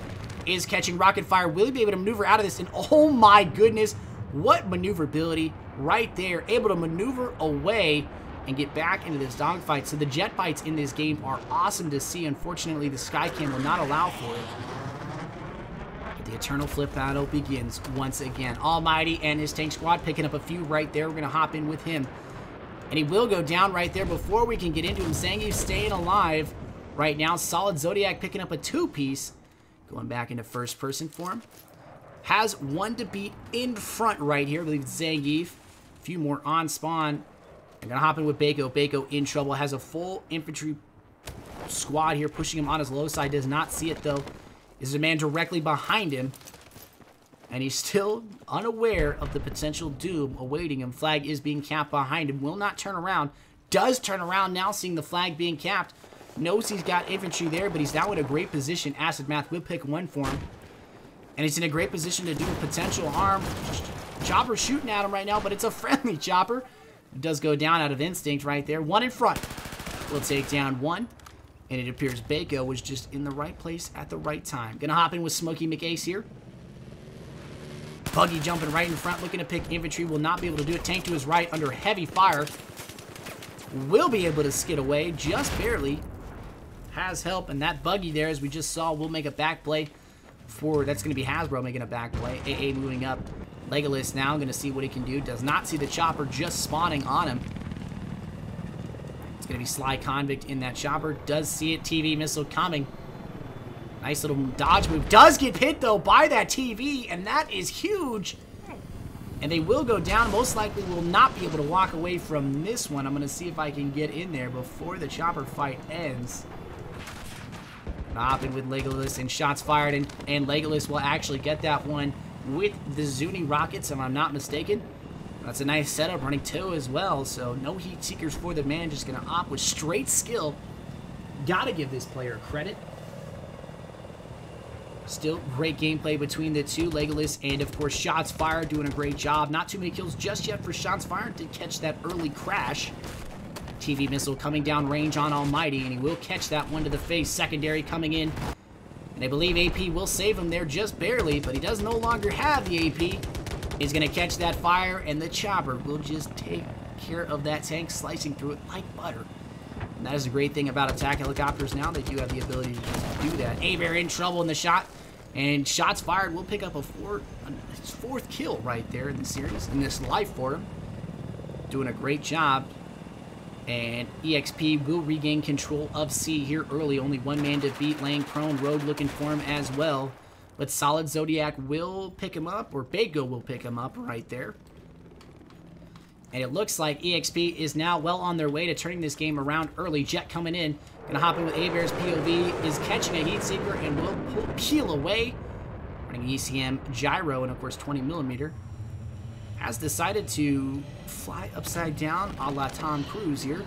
is catching rocket fire. Will he be able to maneuver out of this? And oh my goodness, what maneuverability right there. Able to maneuver away and get back into this dogfight. So the jet bites in this game are awesome to see. Unfortunately, the Skycam will not allow for it. But the Eternal Flip battle begins once again. Almighty and his tank squad picking up a few right there. We're going to hop in with him. And he will go down right there before we can get into him. Zangief staying alive right now. Solid Zodiac picking up a 2-piece. Going back into first person for him. Has one to beat in front right here. I believe it's Zangief. A few more on spawn. I'm going to hop in with Baco. Baco in trouble. Has a full infantry squad here pushing him on his low side. Does not see it, though. Is a man directly behind him. And he's still unaware of the potential doom awaiting him. Flag is being capped behind him. Will not turn around. Does turn around now, seeing the flag being capped. Knows he's got infantry there, but he's now in a great position. Acid Math will pick one for him. And he's in a great position to do a potential harm. Chopper shooting at him right now, but it's a friendly chopper. It does go down out of instinct right there. One in front. We'll take down one. And it appears Baco was just in the right place at the right time. Gonna hop in with Smokey McAce here. Buggy jumping right in front, looking to pick infantry. Will not be able to do it. Tank to his right under heavy fire. Will be able to skid away, just barely. Has help, and that Buggy there, as we just saw, will make a back play for, that's going to be Hasbro making a back play. AA moving up. Legolas now, going to see what he can do. Does not see the chopper just spawning on him. It's going to be Sly Convict in that chopper. Does see it. TV missile coming. Nice little dodge move. Does get hit, though, by that TV, and that is huge. And they will go down. Most likely will not be able to walk away from this one. I'm going to see if I can get in there before the chopper fight ends. Hop in with Legolas, and shots fired, and Legolas will actually get that one with the Zuni rockets, if I'm not mistaken. That's a nice setup, running 2 as well, so no heat seekers for the man, just going to opt with straight skill. Gotta give this player credit. Still great gameplay between the two, Legolas and, of course, Shots Fired doing a great job. Not too many kills just yet for Shots Fired. Did catch that early crash. TV missile coming down range on Almighty, and he will catch that one to the face. Secondary coming in, and I believe AP will save him there just barely, but he does no longer have the AP. He's going to catch that fire, and the chopper will just take care of that tank, slicing through it like butter. And that is the great thing about attack helicopters now. They do have the ability to just do that. Abear in trouble in the shot, and Shots Fired will pick up a fourth kill right there in the series, in this life for him. Doing a great job. And EXP will regain control of C here early. Only one man to beat, laying prone. Road looking for him as well. But Solid Zodiac will pick him up, or Bago will pick him up right there. And it looks like EXP is now well on their way to turning this game around early. Jet coming in. Gonna hop in with Abear's POV. Is catching a heat seeker and will peel away. Running ECM gyro and, of course, 20mm. Has decided to fly upside down a la Tom Cruise here.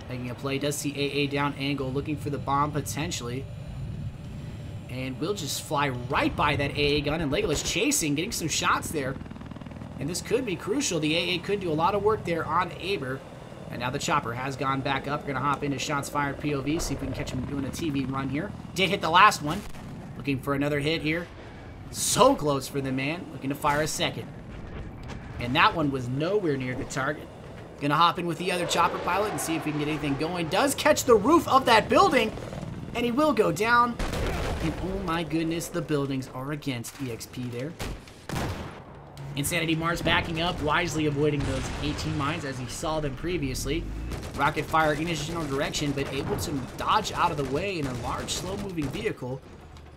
Making a play. Does see AA down angle. Looking for the bomb potentially. And will just fly right by that AA gun. And Legolas chasing. Getting some shots there. And this could be crucial. The AA could do a lot of work there on Aber. And now the chopper has gone back up. We're going to hop into Shots Fired POV. See if we can catch him doing a TV run here. Did hit the last one. Looking for another hit here. So close for the man. Looking to fire a second. And that one was nowhere near the target. Gonna hop in with the other chopper pilot and see if we can get anything going. Does catch the roof of that building. And he will go down. And oh my goodness, the buildings are against EXP there. Insanity Mars backing up, wisely avoiding those 18 mines as he saw them previously. Rocket fire in his general direction, but able to dodge out of the way in a large, slow-moving vehicle.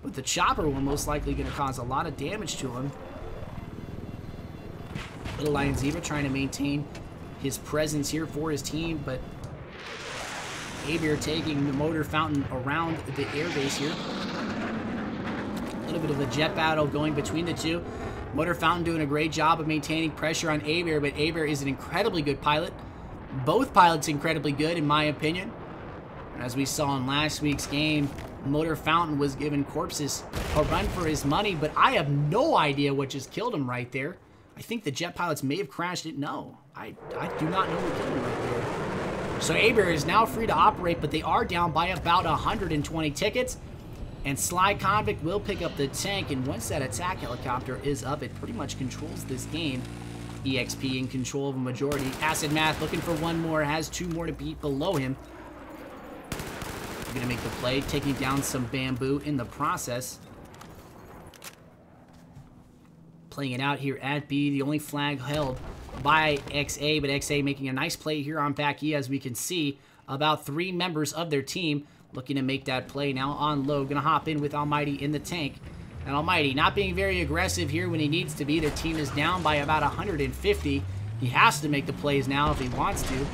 But the chopper will most likely going to cause a lot of damage to him. Little Lion Zebra trying to maintain his presence here for his team, but Abear taking the motor fountain around the airbase here. A little bit of a jet battle going between the two. Motor fountain doing a great job of maintaining pressure on Abear, but Abear is an incredibly good pilot. Both pilots incredibly good, in my opinion. And as we saw in last week's game, Motor Fountain was giving corpses a run for his money, but I have no idea what just killed him right there. I think the jet pilots may have crashed it. No, I do not know what killed him right there. So Abear is now free to operate, but they are down by about 120 tickets. And Sly Convict will pick up the tank, and once that attack helicopter is up, it pretty much controls this game. EXP in control of a majority. Acid Math looking for one more, has 2 more to beat below him. Gonna make the play, taking down some bamboo in the process. Playing it out here at B, the only flag held by XA, but XA making a nice play here on back E, as we can see. About 3 members of their team looking to make that play now on low. Gonna hop in with Almighty in the tank. And Almighty not being very aggressive here when he needs to be. Their team is down by about 150. He has to make the plays now if he wants to.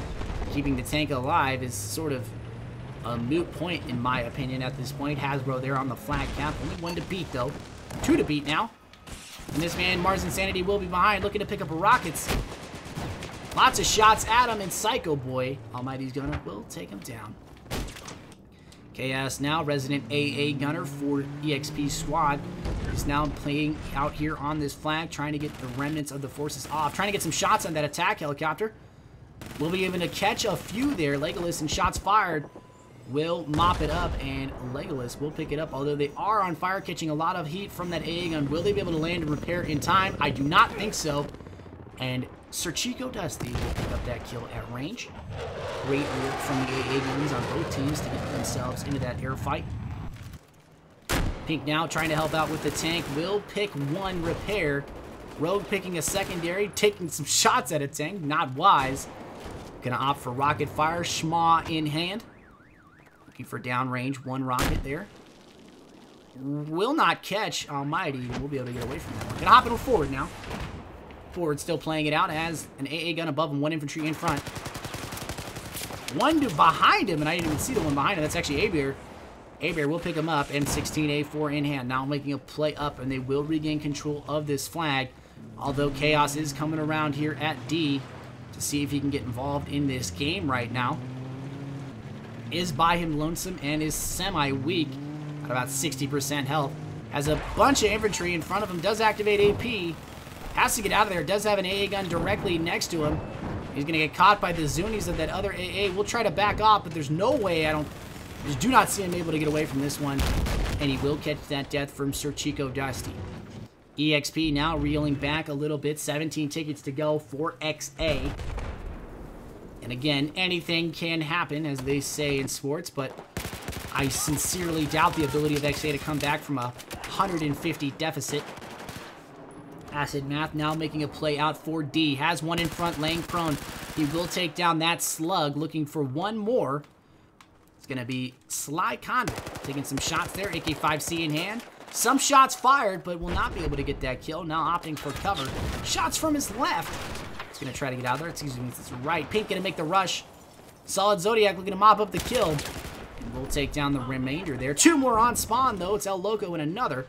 Keeping the tank alive is sort of a moot point, in my opinion, at this point. Hasbro there on the flag cap. Only 1 to beat, though. 2 to beat now. And this man, Mars Insanity, will be behind, looking to pick up rockets. Lots of shots at him, and Psycho Boy, Almighty's Gunner, will take him down. Chaos now, resident AA Gunner for EXP squad, is now playing out here on this flag, trying to get the remnants of the forces off, trying to get some shots on that attack helicopter. Will be able to catch a few there. Legolas, and shots fired will mop it up, and Legolas will pick it up, although they are on fire, catching a lot of heat from that AA gun. Will they be able to land and repair in time? I do not think so. And Sir Chico Dusty will pick up that kill at range. Great work from the AA guns on both teams to get themselves into that air fight. Pink now trying to help out with the tank. Will pick 1 repair. Rogue picking a secondary, taking some shots at a tank. Not wise. Gonna opt for rocket fire. Schmaw in hand. Looking for downrange. 1 rocket there. Will not catch Almighty. We'll be able to get away from that one. Gonna hop into forward now. Forward still playing it out. Has an AA gun above him. 1 infantry in front. 1 behind him, and I didn't even see the one behind him. That's actually A-Bear. A-Bear will pick him up, and 16A4 in hand. Now making a play up, and they will regain control of this flag. Although Chaos is coming around here at D to see if he can get involved in this game right now. Is by him lonesome and is semi-weak at about 60% health. Has a bunch of infantry in front of him. Does activate AP. Has to get out of there. Does have an AA gun directly next to him. He's going to get caught by the Zunies of that other AA. We'll try to back off, but there's no way. I just do not see him able to get away from this one. And he will catch that death from Sir Chico Dusty. EXP now reeling back a little bit. 17 tickets to go for XA. And again, anything can happen, as they say in sports, but I sincerely doubt the ability of XA to come back from a 150 deficit. Acid Math now making a play out for D. Has 1 in front, laying prone. He will take down that slug, looking for 1 more. It's going to be Sly Convict, taking some shots there. AK-5C in hand. Some shots fired, but will not be able to get that kill. Now opting for cover. Shots from his left. He's going to try to get out there. Excuse me, it's right. Pink going to make the rush. Solid Zodiac looking to mop up the kill. And we'll take down the remainder there. 2 more on spawn, though. It's El Loco and another.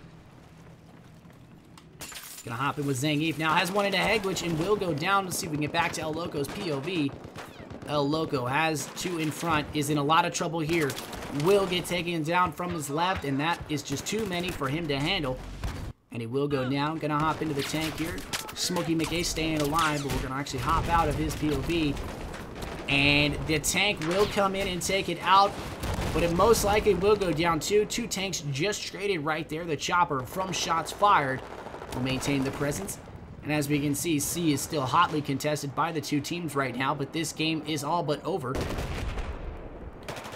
Gonna hop in with Zangief now. Has 1 into Hegwitch and will go down. Let's see if we can get back to El Loco's POV. El Loco has 2 in front. Is in a lot of trouble here. Will get taken down from his left, and that is just too many for him to handle. And he will go down. Gonna hop into the tank here. Smokey McA staying alive, but we're gonna actually hop out of his POV. And the tank will come in and take it out, but it most likely will go down too. 2 tanks just traded right there. The chopper from shots fired will maintain the presence. And as we can see, C is still hotly contested by the 2 teams right now, but this game is all but over.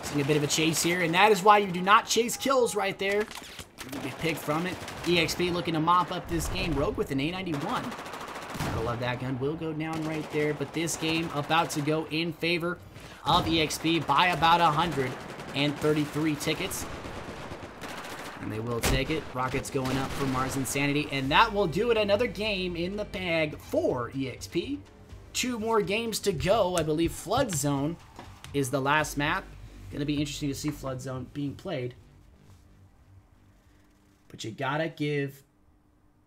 Seeing a bit of a chase here, and that is why you do not chase kills right there. You get picked from it. EXP looking to mop up this game. Rogue with an A91. I love that gun. Will go down right there, but this game about to go in favor of EXP by about 133 tickets. And they will take it. Rockets going up for Mars Insanity. And that will do it. Another game in the bag for EXP. 2 more games to go. I believe Flood Zone is the last map. Going to be interesting to see Flood Zone being played. But you gotta give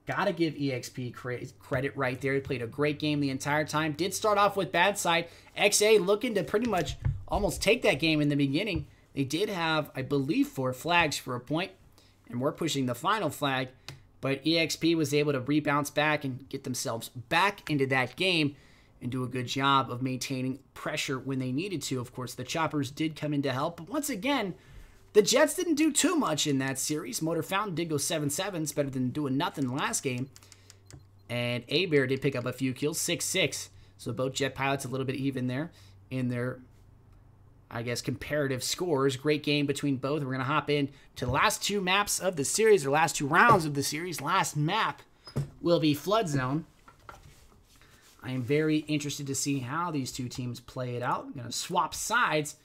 EXP credit right there. He played a great game the entire time. Did start off with bad side. XA looking to pretty much almost take that game in the beginning. They did have, I believe, 4 flags for a point. And we're pushing the final flag, but EXP was able to rebounce back and get themselves back into that game and do a good job of maintaining pressure when they needed to. Of course, the choppers did come in to help, but once again, The Jets didn't do too much in that series. Motor Fountain did go 7-7. It's better than doing nothing last game. And A-Bear did pick up a few kills, 6-6. So both Jet Pilots a little bit even there in their, I guess, comparative scores. Great game between both. We're going to hop in to the last two maps of the series, or last two rounds of the series. Last map will be Flood Zone. I am very interested to see how these two teams play it out. I'm going to swap sides.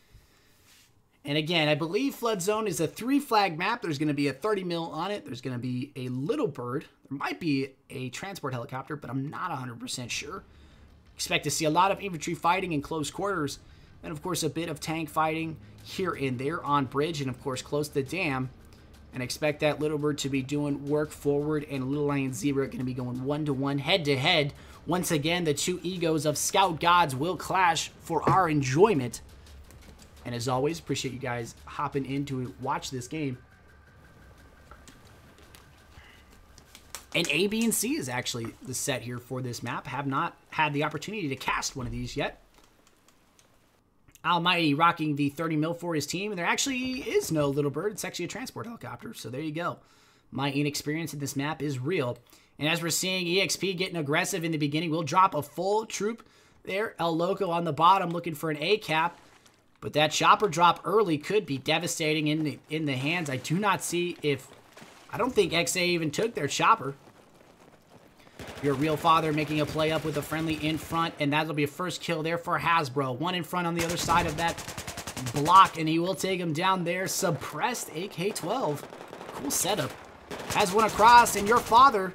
And again, I believe Flood Zone is a 3-flag map. There's going to be a 30 mil on it. There's going to be a little bird. There might be a transport helicopter, but I'm not 100% sure. Expect to see a lot of infantry fighting in close quarters. And, of course, a bit of tank fighting here and there on bridge and, of course, close to the dam. And expect that little bird to be doing work forward, and Little Lion Zebra going to be going 1-to-1, head-to-head. Once again, the two egos of Scout Gods will clash for our enjoyment. And as always, appreciate you guys hopping in to watch this game. And A, B, and C is actually the set here for this map. Have not had the opportunity to cast one of these yet. Almighty rocking the 30 mil for his team. And there actually is no little bird. It's actually a transport helicopter. So there you go. My inexperience in this map is real. And as we're seeing EXP getting aggressive in the beginning, we'll drop a full troop there. El Loco on the bottom looking for an A-cap. But that chopper drop early could be devastating in the hands. I do not see if... I don't think XA even took their chopper. Your Real Father making a play up with a friendly in front. And that'll be a first kill there for Hasbro. One in front on the other side of that block. And he will take him down there. Suppressed AK-12. Cool setup. Has one across. And Your Father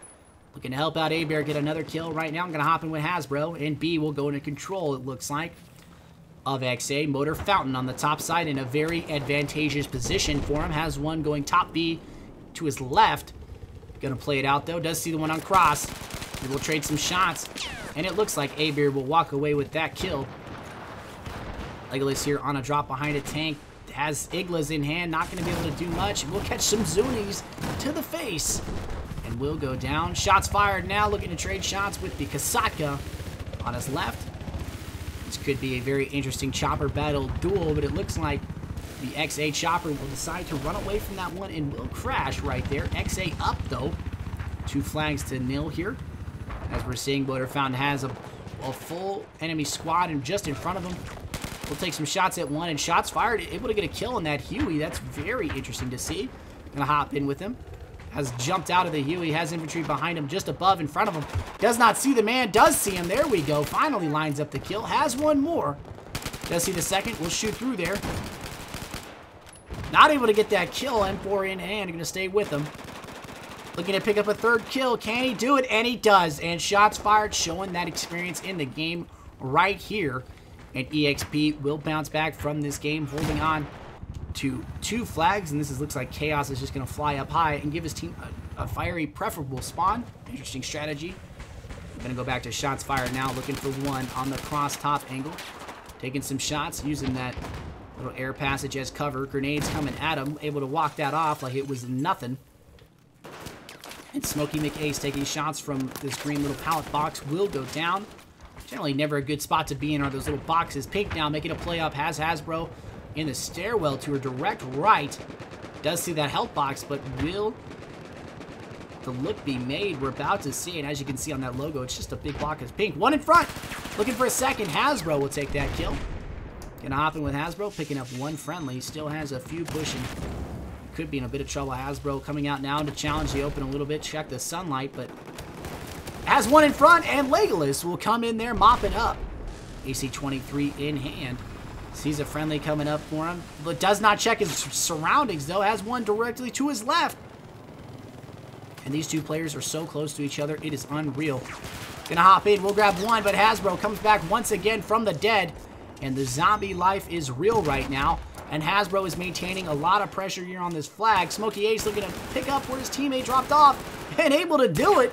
looking to help out A-Bear get another kill right now. I'm going to hop in with Hasbro. And B will go into control, it looks like, of XA. Motor Fountain on the top side in a very advantageous position for him. Has one going top B to his left. Gonna play it out though. Does see the one on cross. We will trade some shots. And it looks like A-Bear will walk away with that kill. Legolas here on a drop behind a tank. Has Iglas in hand. Not gonna be able to do much. We'll catch some Zunies to the face. And will go down. Shots fired now. Looking to trade shots with the Kasatka on his left. This could be a very interesting chopper battle duel, but it looks like the XA chopper will decide to run away from that one and will crash right there. XA up, though. 2 flags to nil here. As we're seeing, Motor Fountain has a full enemy squad and just in front of him. We'll take some shots at one, and shots fired. Able to get a kill on that Huey. That's very interesting to see. Gonna hop in with him. Has jumped out of the Huey, has infantry behind him, just above, in front of him. Does not see the man, does see him. There we go. Finally lines up the kill. Has one more. Does see the second. Will shoot through there. Not able to get that kill. M4 in hand. Going to stay with him. Looking to pick up a third kill. Can he do it? And he does. And shots fired, showing that experience in the game right here. And EXP will bounce back from this game, holding on to 2 flags, and this looks like Chaos is just going to fly up high and give his team a fiery preferable spawn. Interesting strategy. I'm going to go back to shots fired now, looking for one on the cross top angle. Taking some shots, using that little air passage as cover. Grenades coming at him, able to walk that off like it was nothing. And Smokey McAce taking shots from this green little pallet box will go down. Generally never a good spot to be in are those little boxes. Pink now making a play up, has Hasbro in the stairwell to her direct right. Does see that health box, but will the look be made? We're about to see it. As you can see on that logo, it's just a big block of pink. One in front. Looking for a second. Hasbro will take that kill. Gonna hop in with Hasbro, picking up one friendly. Still has a few pushing. Could be in a bit of trouble. Hasbro coming out now to challenge the open a little bit. Check the sunlight, but has one in front, and Legolas will come in there mopping up. AC-23 in hand. Sees a friendly coming up for him, but does not check his surroundings, though. Has one directly to his left. And these two players are so close to each other, it is unreal. Gonna hop in, we'll grab one, but Hasbro comes back once again from the dead. And the zombie life is real right now. And Hasbro is maintaining a lot of pressure here on this flag. Smokey Ace looking to pick up where his teammate dropped off. And able to do it.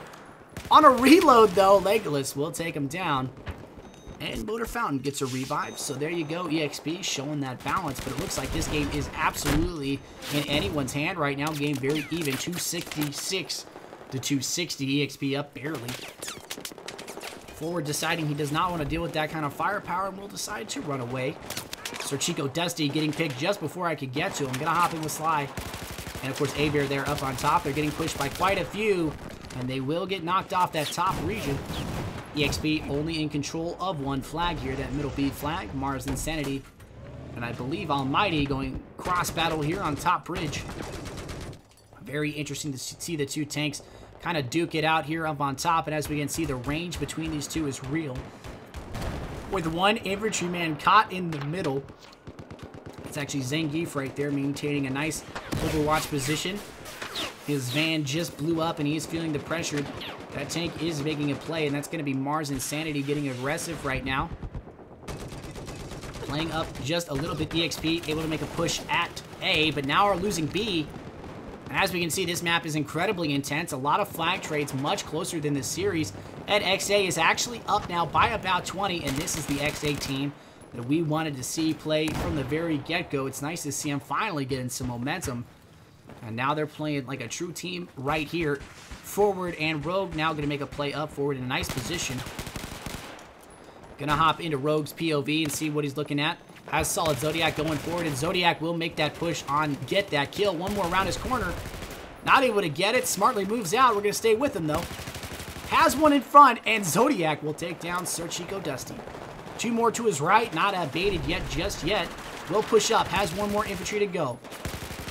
On a reload, though, Legolas will take him down. And Motor Fountain gets a revive. So there you go, EXP showing that balance. But it looks like this game is absolutely in anyone's hand right now. Game very even, 266 to 260. EXP up barely. Forward deciding he does not want to deal with that kind of firepower and will decide to run away. Sir Chico Dusty getting picked just before I could get to him. Gonna hop in with Sly. And of course, A-Bear there up on top. They're getting pushed by quite a few. And they will get knocked off that top region. EXP only in control of one flag here. That middle B flag. Mars Insanity. And I believe Almighty going cross battle here on top bridge. Very interesting to see the two tanks kind of duke it out here up on top. And as we can see, the range between these two is real. With one infantryman caught in the middle. It's actually Zangief right there, maintaining a nice overwatch position. His van just blew up, and he is feeling the pressure. That tank is making a play, and that's going to be Mars Insanity getting aggressive right now. Playing up just a little bit. EXP able to make a push at A, but now are losing B. And as we can see, this map is incredibly intense. A lot of flag trades, much closer than this series. And XA is actually up now by about 20, and this is the XA team that we wanted to see play from the very get-go. It's nice to see them finally getting some momentum. And now they're playing like a true team right here. Forward and Rogue now going to make a play up forward in a nice position. Gonna hop into Rogue's POV and see what he's looking at. Has solid Zodiac going forward, and Zodiac will make that push on get that kill. One more around his corner. Not able to get it. Smartly moves out. We're going to stay with him, though. Has one in front, and Zodiac will take down Sir Chico Dusty. Two more to his right. Not baited yet, just yet. Will push up. Has one more infantry to go.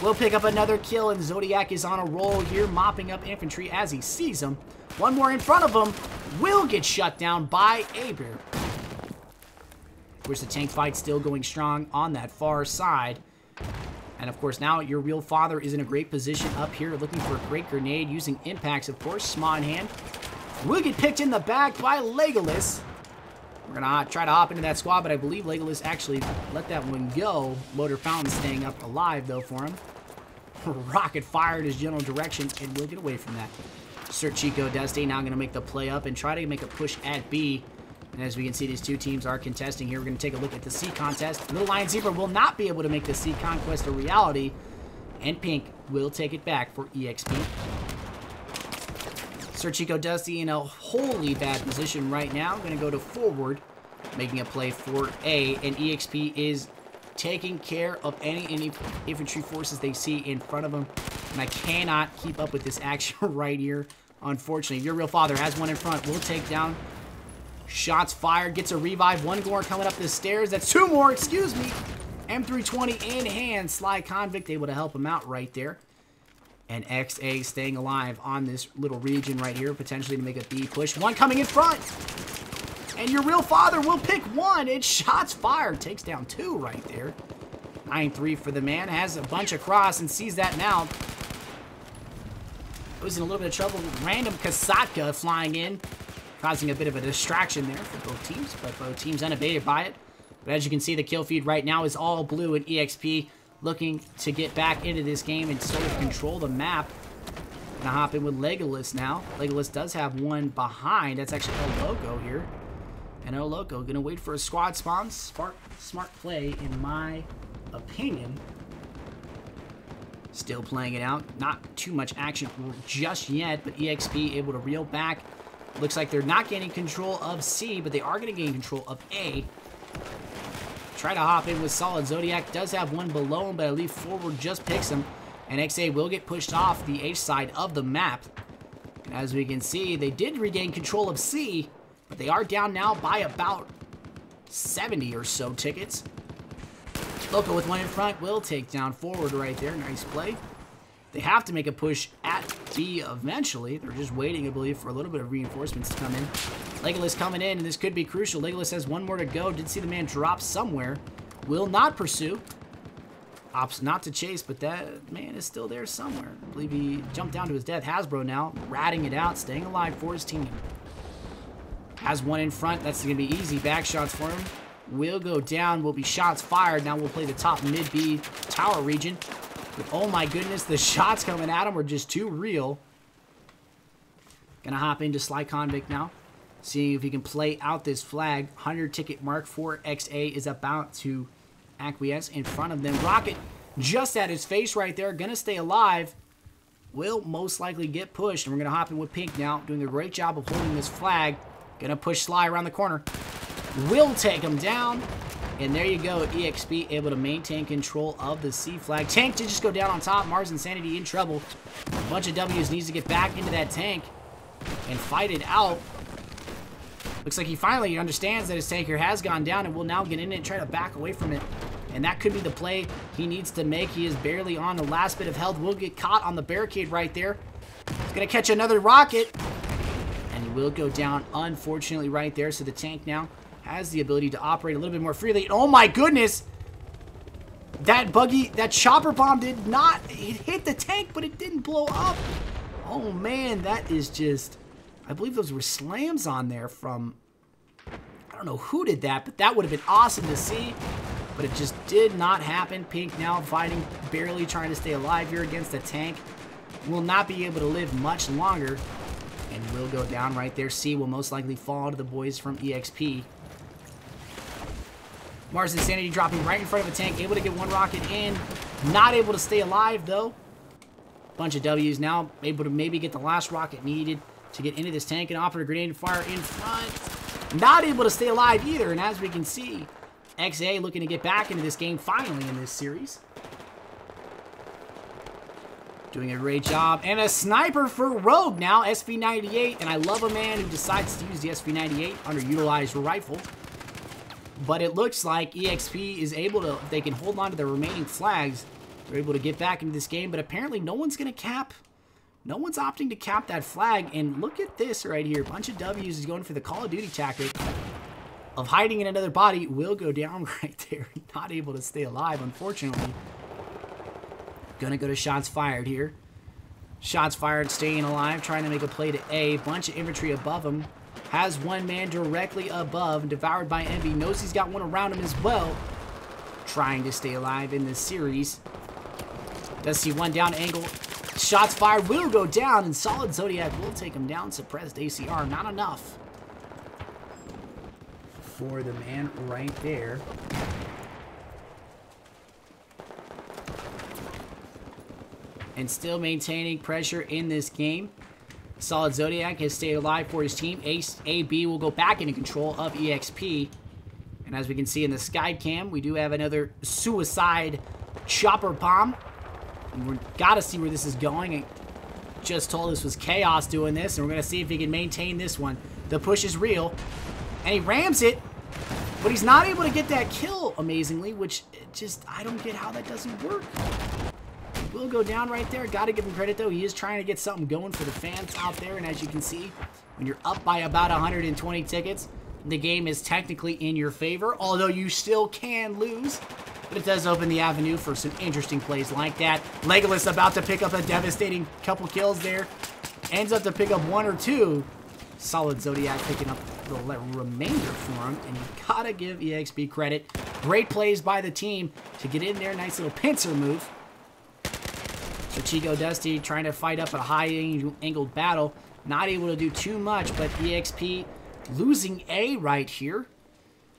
Will pick up another kill, and Zodiac is on a roll here, mopping up infantry as he sees them. One more in front of him. Will get shut down by A-Bear. Of course, the tank fight still going strong on that far side. And of course, now your real father is in a great position up here, looking for a great grenade, using impacts, of course. Sma in hand. Will get picked in the back by Legolas. We're going to try to hop into that squad, but I believe Legolas actually let that one go. Motor Fountain staying up alive, though, for him. Rocket fired his general direction, and we'll get away from that. Sir Chico Dusty now going to make the play up and try to make a push at B. And as we can see, these two teams are contesting here. We're going to take a look at the C contest. Little Lion Zebra will not be able to make the C conquest a reality. And Pink will take it back for EXP. Sir Chico Dusty in a wholly bad position right now. Going to go to forward, making a play for A. And EXP is taking care of any infantry forces they see in front of them. And I cannot keep up with this action right here, unfortunately. Your real father has one in front. Will take down. Shots fired, gets a revive. One more coming up the stairs. That's two more, excuse me. M320 in hand. Sly Convict able to help him out right there. And XA staying alive on this little region right here, potentially to make a B push. One coming in front. And your real father will pick one. And shots fired. Takes down two right there. 9-3 for the man. Has a bunch across and sees that now. Was in a little bit of trouble. Random Kasatka flying in, causing a bit of a distraction there for both teams, but both teams unabated by it. But as you can see, the kill feed right now is all blue, and EXP looking to get back into this game and sort of control the map. Gonna hop in with Legolas now. Legolas does have one behind. That's actually El Loco here. And El Loco gonna wait for a squad spawn. Smart play, in my opinion. Still playing it out. Not too much action just yet, but EXP able to reel back. Looks like they're not gaining control of C, but they are going to gain control of A. Try to hop in with solid. Zodiac does have one below him, but I believe forward just picks him. And XA will get pushed off the H side of the map. And as we can see, they did regain control of C, but they are down now by about 70 or so tickets. Loco with one in front will take down forward right there. Nice play. They have to make a push at B eventually. They're just waiting, I believe, for a little bit of reinforcements to come in. Legolas coming in, and this could be crucial. Legolas has one more to go. Did see the man drop somewhere. Will not pursue. Opts not to chase, but that man is still there somewhere. I believe he jumped down to his death. Hasbro now ratting it out, staying alive for his team. Has one in front. That's going to be easy back shots for him. Will go down. Will be shots fired. Now we'll play the top mid-B tower region. But oh my goodness, the shots coming at him are just too real. Gonna hop into Sly Convict now. Seeing if he can play out this flag. 100 ticket mark for XA is about to acquiesce in front of them. Rocket just at his face right there. Gonna stay alive. Will most likely get pushed. And we're gonna hop in with Pink now. Doing a great job of holding this flag. Gonna push Sly around the corner. Will take him down. And there you go, EXP able to maintain control of the C flag. Tank did just go down on top. Mars Insanity in trouble. A bunch of W's needs to get back into that tank and fight it out. Looks like he finally understands that his tanker has gone down and will now get in it and try to back away from it. And that could be the play he needs to make. He is barely on the last bit of health. Will get caught on the barricade right there. He's going to catch another rocket. And he will go down, unfortunately, right there. So the tank now has the ability to operate a little bit more freely. Oh my goodness! That buggy, that chopper bomb did not, it hit the tank, but it didn't blow up. Oh man, that is just, I believe those were slams on there from, I don't know who did that, but that would have been awesome to see. But it just did not happen. Pink now fighting, barely trying to stay alive here against the tank. Will not be able to live much longer. And will go down right there. C will most likely fall to the boys from EXP. Mars Insanity dropping right in front of the tank. Able to get one rocket in. Not able to stay alive, though. Bunch of W's now. Able to maybe get the last rocket needed to get into this tank and offer a grenade fire in front. Not able to stay alive either. And as we can see, XA looking to get back into this game finally in this series. Doing a great job. And a sniper for Rogue now. SV98. And I love a man who decides to use the SV98 underutilized rifle. But it looks like EXP is able to, if they can hold on to the remaining flags, they're able to get back into this game. But apparently no one's going to cap. No one's opting to cap that flag. And look at this right here. A bunch of W's is going for the Call of Duty tactic of hiding in another body. Will go down right there. Not able to stay alive, unfortunately. Gonna go to shots fired here. Shots fired, staying alive, trying to make a play to A. Bunch of infantry above him. Has one man directly above, devoured by Envy. Knows he's got one around him as well. Trying to stay alive in this series. Does see one down angle. Shots fired, will go down, and Solid Zodiac will take him down. Suppressed ACR, not enough for the man right there. And still maintaining pressure in this game. Solid Zodiac has stayed alive for his team. Ace AB will go back into control of EXP. And as we can see in the sky cam, we do have another suicide chopper bomb. And we've got to see where this is going. I just told us was Chaos doing this, and we're going to see if he can maintain this one. The push is real. And he rams it, but he's not able to get that kill, amazingly, which just, I don't get how that doesn't work. Will go down right there. Got to give him credit, though. He is trying to get something going for the fans out there. And as you can see, when you're up by about 120 tickets, the game is technically in your favor, although you still can lose. But it does open the avenue for some interesting plays like that. Legolas about to pick up a devastating couple kills there. Ends up to pick up one or two. Solid Zodiac picking up the remainder for him. And you got to give EXP credit. Great plays by the team to get in there. Nice little pincer move. So Chico Dusty trying to fight up a high-angled battle. Not able to do too much, but EXP losing A right here.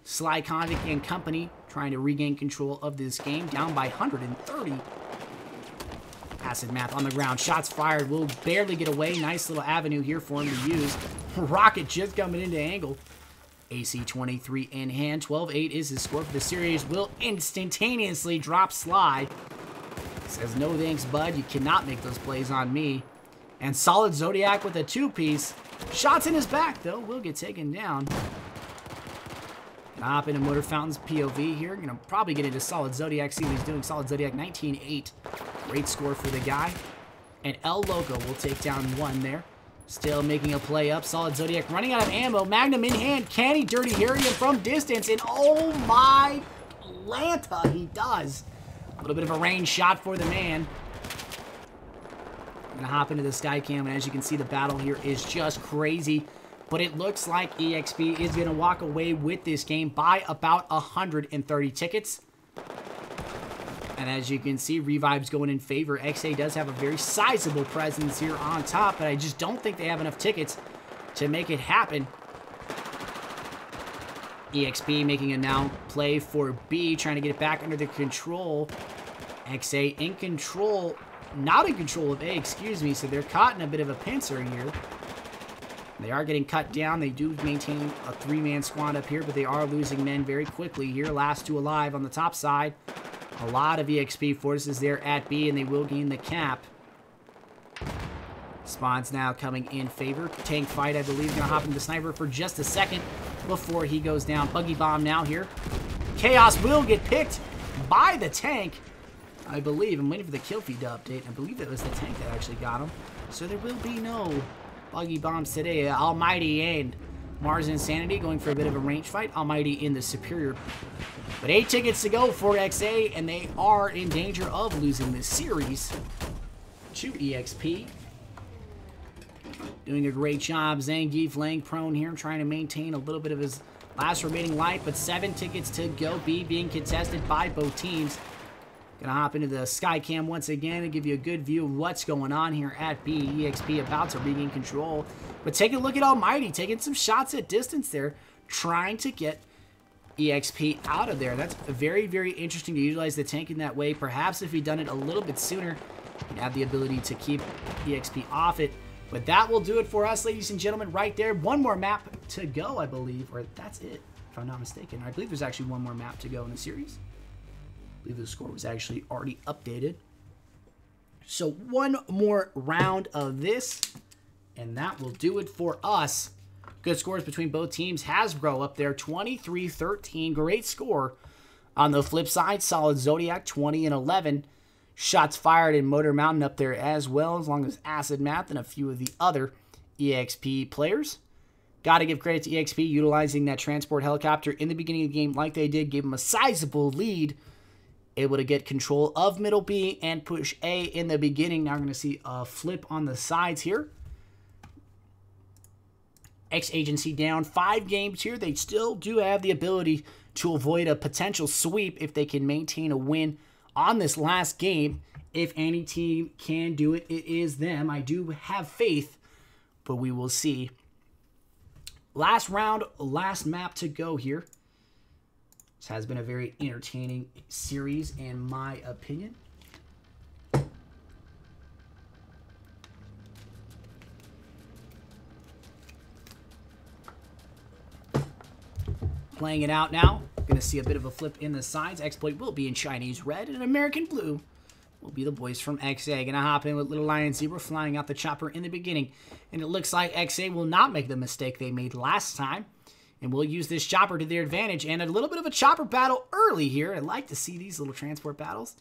Sly Convict and company trying to regain control of this game. Down by 130. Acid Math on the ground. Shots fired. Will barely get away. Nice little avenue here for him to use. Rocket just coming into angle. AC-23 in hand. 12-8 is his score for the series. Will instantaneously drop Sly. Says, no thanks, bud. You cannot make those plays on me. And Solid Zodiac with a two-piece. Shots in his back, though. Will get taken down. Gonna hop into Motor Fountain's POV here. Gonna probably get into Solid Zodiac. See what he's doing. Solid Zodiac 19-8. Great score for the guy. And El Loco will take down one there. Still making a play up. Solid Zodiac running out of ammo. Magnum in hand. Can he Dirty Harry him from distance? And oh my Lanta, he does. A little bit of a range shot for the man. I'm gonna hop into the sky cam, and as you can see, the battle here is just crazy. But it looks like EXP is gonna walk away with this game by about 130 tickets. And as you can see, Revive's going in favor. XA does have a very sizable presence here on top, but I just don't think they have enough tickets to make it happen. EXP making a now play for B, trying to get it back under their control. XA in control, not in control of A, excuse me, so they're caught in a bit of a pincer here. They are getting cut down. They do maintain a 3-man squad up here, but they are losing men very quickly here. Last 2 alive on the top side. A lot of EXP forces there at B, and they will gain the cap. Spawns now coming in favor. Tank fight, I believe, going to hop into the sniper for just a second before he goes down. Buggy bomb now here. Chaos will get picked by the tank, I believe. I'm waiting for the kill feed to update. I believe it was the tank that actually got him. So there will be no buggy bombs today. Almighty and Mars Insanity going for a bit of a range fight. Almighty in the superior. But 8 tickets to go for XA, and they are in danger of losing this series to EXP. Doing a great job. Zangief laying prone here, trying to maintain a little bit of his last remaining life, but 7 tickets to go. B being contested by both teams. Gonna hop into the sky cam once again and give you a good view of what's going on here at B. EXP about to regain control. But take a look at Almighty, taking some shots at distance there, trying to get EXP out of there. That's very, very interesting to utilize the tank in that way. Perhaps if he'd done it a little bit sooner, he'd have the ability to keep EXP off it. But that will do it for us, ladies and gentlemen, right there. One more map to go, I believe, or that's it, if I'm not mistaken. I believe there's actually one more map to go in the series. I believe the score was actually already updated. So one more round of this, and that will do it for us. Good scores between both teams. Hasbro up there, 23-13. Great score. On the flip side, Solid Zodiac, 20-11. Shots fired in Motor Mountain up there as well, as long as Acid Math and a few of the other EXP players. Got to give credit to EXP utilizing that transport helicopter in the beginning of the game like they did. Gave them a sizable lead. Able to get control of middle B and push A in the beginning. Now we're going to see a flip on the sides here. xAgency down 5 games here. They still do have the ability to avoid a potential sweep if they can maintain a win on this last game. If any team can do it, it is them. I do have faith, but we will see. Last round, last map to go here. This has been a very entertaining series in my opinion. Playing it out now. Going to see a bit of a flip in the sides. Exploit will be in Chinese red, and American blue will be the boys from XA. Going to hop in with Little Lion Zebra flying out the chopper in the beginning. And it looks like XA will not make the mistake they made last time. And we'll use this chopper to their advantage. And a little bit of a chopper battle early here. I like to see these little transport battles.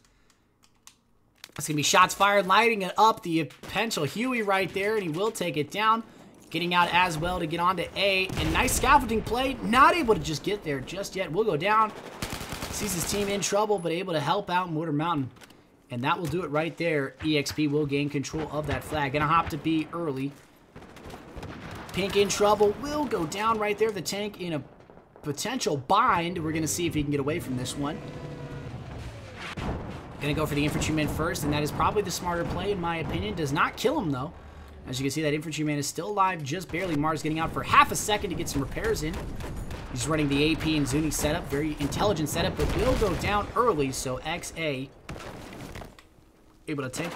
It's going to be shots fired, lighting it up. The potential Huey right there, and he will take it down. Getting out as well to get onto A. And nice scaffolding play. Not able to just get there just yet. Will go down. Sees his team in trouble, but able to help out Motor Mountain. And that will do it right there. EXP will gain control of that flag. Gonna hop to B early. Pink in trouble. Will go down right there. The tank in a potential bind. We're gonna see if he can get away from this one. Gonna go for the infantryman first, and that is probably the smarter play in my opinion. Does not kill him though. As you can see, that infantryman is still alive, just barely. Mars getting out for half a second to get some repairs in. He's running the AP and Zuni setup. Very intelligent setup, but will go down early, so XA able to take